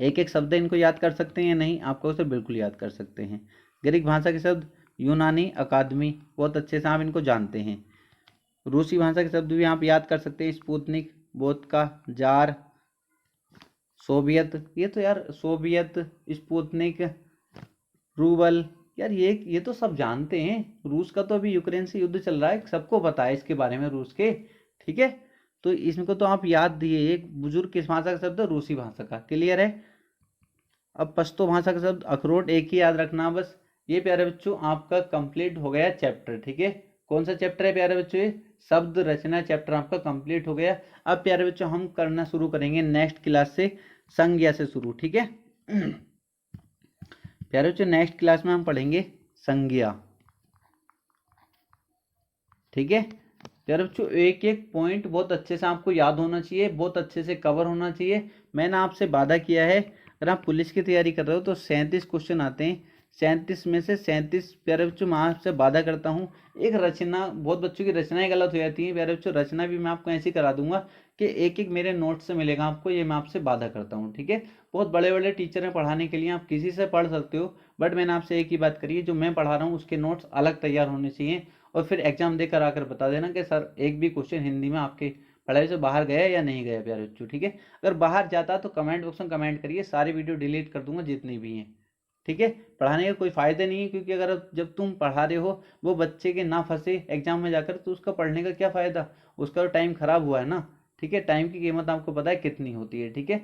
एक एक शब्द इनको याद कर सकते हैं या नहीं? आपको तो बिल्कुल याद कर सकते हैं। ग्रीक भाषा के शब्द यूनानी, अकादमी, बहुत अच्छे से आप इनको जानते हैं। रूसी भाषा के शब्द भी आप याद कर सकते हैं। स्पुतनिक, वोदका, जार, सोवियत, ये तो यार सोवियत, स्पुतनिक, रूबल, यार ये तो सब जानते हैं। रूस का तो अभी यूक्रेन से युद्ध चल रहा है, सबको पता है इसके बारे में, रूस के, ठीक है। तो इसको तो आप याद दिए। एक बुजुर्ग किस भाषा का शब्द है? रूसी भाषा का, क्लियर है। अब पश्तो भाषा का शब्द अखरोट, एक ही याद रखना बस। ये प्यारे बच्चों आपका कंप्लीट हो गया चैप्टर, ठीक है। कौन सा चैप्टर है प्यारे बच्चों? ये शब्द रचना चैप्टर आपका कंप्लीट हो गया। अब प्यारे बच्चों हम करना शुरू करेंगे नेक्स्ट क्लास से संज्ञा से शुरू, ठीक है। प्यारे बच्चों नेक्स्ट क्लास में हम पढ़ेंगे संज्ञा, ठीक है। प्यारे बच्चों एक एक पॉइंट बहुत अच्छे से आपको याद होना चाहिए, बहुत अच्छे से कवर होना चाहिए। मैंने आपसे वादा किया है, अगर आप पुलिस की तैयारी कर रहे हो तो 37 क्वेश्चन आते हैं, 37 में से 37 प्यारे बच्चों मैं आपसे वादा करता हूँ। एक रचना, बहुत बच्चों की रचनाएं गलत हो जाती हैं प्यारे बच्चों, रचना भी मैं आपको ऐसी करा दूंगा कि एक एक मेरे नोट से मिलेगा आपको, ये मैं आपसे वादा करता हूँ, ठीक है। बहुत बड़े बड़े टीचर हैं पढ़ाने के लिए, आप किसी से पढ़ सकते हो, बट मैंने आपसे एक ही बात करी है, जो मैं पढ़ा रहा हूँ उसके नोट्स अलग तैयार होने चाहिए। और फिर एग्जाम देकर आकर बता देना कि सर एक भी क्वेश्चन हिंदी में आपके पढ़ाई से बाहर गया या नहीं गया प्यारे बच्चों, ठीक है। अगर बाहर जाता तो कमेंट बॉक्स में कमेंट करिए, सारी वीडियो डिलीट कर दूंगा जितनी भी हैं, ठीक है। पढ़ाने का कोई फायदा नहीं है, क्योंकि अगर जब तुम पढ़ा रहे हो वो बच्चे के ना फंसे एग्जाम में जाकर, तो उसका पढ़ने का क्या फायदा? उसका तो टाइम खराब हुआ है ना, ठीक है। टाइम की कीमत आपको पता है कितनी होती है, ठीक है।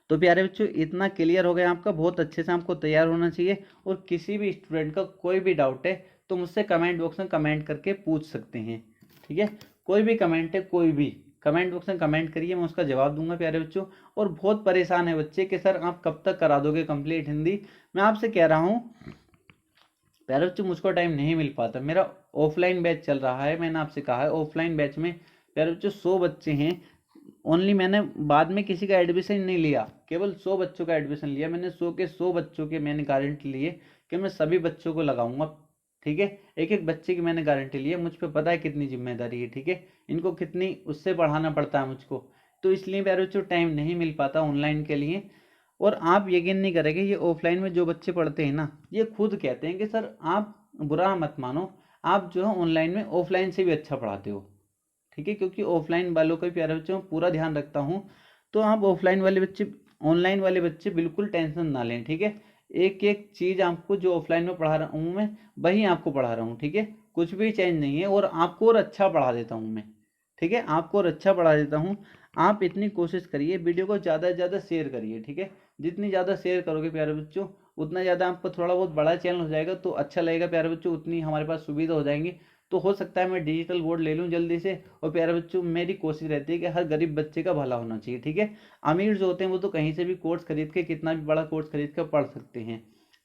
तो प्यारे बच्चों इतना क्लियर हो गया आपका, बहुत अच्छे से आपको तैयार होना चाहिए। और किसी भी स्टूडेंट का कोई भी डाउट है तो मुझसे कमेंट बॉक्स में कमेंट करके पूछ सकते हैं, ठीक है। कोई भी कमेंट है, कोई भी कमेंट बॉक्स में कमेंट करिए, मैं उसका जवाब दूंगा प्यारे बच्चों। और बहुत परेशान है बच्चे कि सर आप कब तक करा दोगे कंप्लीट हिंदी। मैं आपसे कह रहा हूँ प्यारे बच्चों मुझको टाइम नहीं मिल पाता, मेरा ऑफलाइन बैच चल रहा है, मैंने आपसे कहा है ऑफलाइन बैच में प्यारे बच्चों 100 बच्चे हैं ओनली। मैंने बाद में किसी का एडमिशन नहीं लिया, केवल 100 बच्चों का एडमिशन लिया मैंने। 100 के 100 बच्चों के मैंने गारंटी लिए कि मैं सभी बच्चों को लगाऊंगा, ठीक है। एक एक बच्चे की मैंने गारंटी ली है, मुझ पर पता है कितनी जिम्मेदारी है, ठीक है। इनको कितनी उससे पढ़ाना पड़ता है मुझको, तो इसलिए प्यारे बच्चों टाइम नहीं मिल पाता ऑनलाइन के लिए। और आप यकीन नहीं करेंगे, ये ऑफलाइन में जो बच्चे पढ़ते हैं ना, ये खुद कहते हैं कि सर आप बुरा मत मानो, आप जो है ऑनलाइन में ऑफलाइन से भी अच्छा पढ़ाते हो, ठीक है। क्योंकि ऑफलाइन वालों का भी प्यारे बच्चों पूरा ध्यान रखता हूँ, तो आप ऑफलाइन वाले बच्चे, ऑनलाइन वाले बच्चे बिल्कुल टेंशन ना लें, ठीक है। एक एक चीज़ आपको जो ऑफलाइन में पढ़ा रहा हूँ मैं, वही आपको पढ़ा रहा हूँ, ठीक है। कुछ भी चेंज नहीं है, और आपको और अच्छा पढ़ा देता हूँ मैं, ठीक है। आपको और अच्छा पढ़ा देता हूँ। आप इतनी कोशिश करिए, वीडियो को ज़्यादा से ज़्यादा शेयर करिए, ठीक है। जितनी ज़्यादा शेयर करोगे प्यारे बच्चों, उतना ज़्यादा आपको थोड़ा बहुत बड़ा चैनल हो जाएगा तो अच्छा लगेगा प्यारे बच्चों, उतनी हमारे पास सुविधा हो जाएंगी। तो हो सकता है मैं डिजिटल बोर्ड ले लूँ जल्दी से। और प्यारे बच्चों मेरी कोशिश रहती है कि हर गरीब बच्चे का भला होना चाहिए, ठीक है। अमीर जो होते हैं वो तो कहीं से भी कोर्स खरीद के, कितना भी बड़ा कोर्स खरीद कर पढ़ सकते हैं,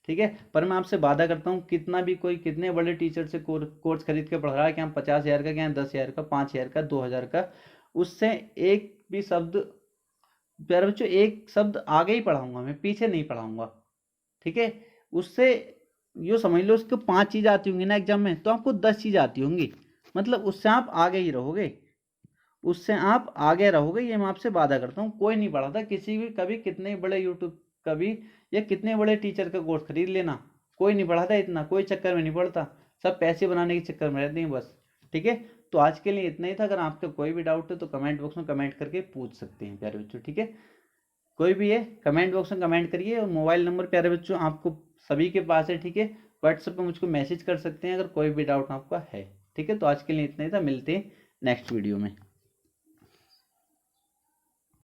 ठीक है। पर मैं आपसे वादा करता हूँ, कितना भी कोई कितने बड़े टीचर से कोर्स खरीद के पढ़ रहा है, क्या 50,000 का, क्या 10,000 का, 5,000 का, 2,000 का, उससे एक भी शब्द प्यारे बच्चों एक शब्द आगे ही पढ़ाऊंगा, मैं पीछे नहीं पढ़ाऊंगा, ठीक है। उससे यो समझ लो उसको 5 चीज़ आती होंगी ना एग्जाम में, तो आपको 10 चीज़ आती होंगी, मतलब उससे आप आगे ही रहोगे, उससे आप आगे रहोगे, ये मैं आपसे वादा करता हूँ। कोई नहीं पढ़ाता किसी भी, कभी कितने बड़े यूट्यूब कभी या कितने बड़े टीचर का कोर्स खरीद लेना, कोई नहीं पढ़ाता इतना, कोई चक्कर में नहीं पड़ता, सब पैसे बनाने के चक्कर में रहते हैं बस, ठीक है। तो आज के लिए इतना ही था। अगर आपका कोई भी डाउट है तो कमेंट बॉक्स में कमेंट करके पूछ सकते हैं प्यारे बच्चों, ठीक है। कोई भी है कमेंट बॉक्स में कमेंट करिए, और मोबाइल नंबर प्यारे बच्चों आपको सभी के पास है, ठीक है। व्हाट्सएप पे मुझको मैसेज कर सकते हैं अगर कोई भी डाउट आपका है, ठीक है। तो आज के लिए इतना ही था, मिलते हैं नेक्स्ट वीडियो में।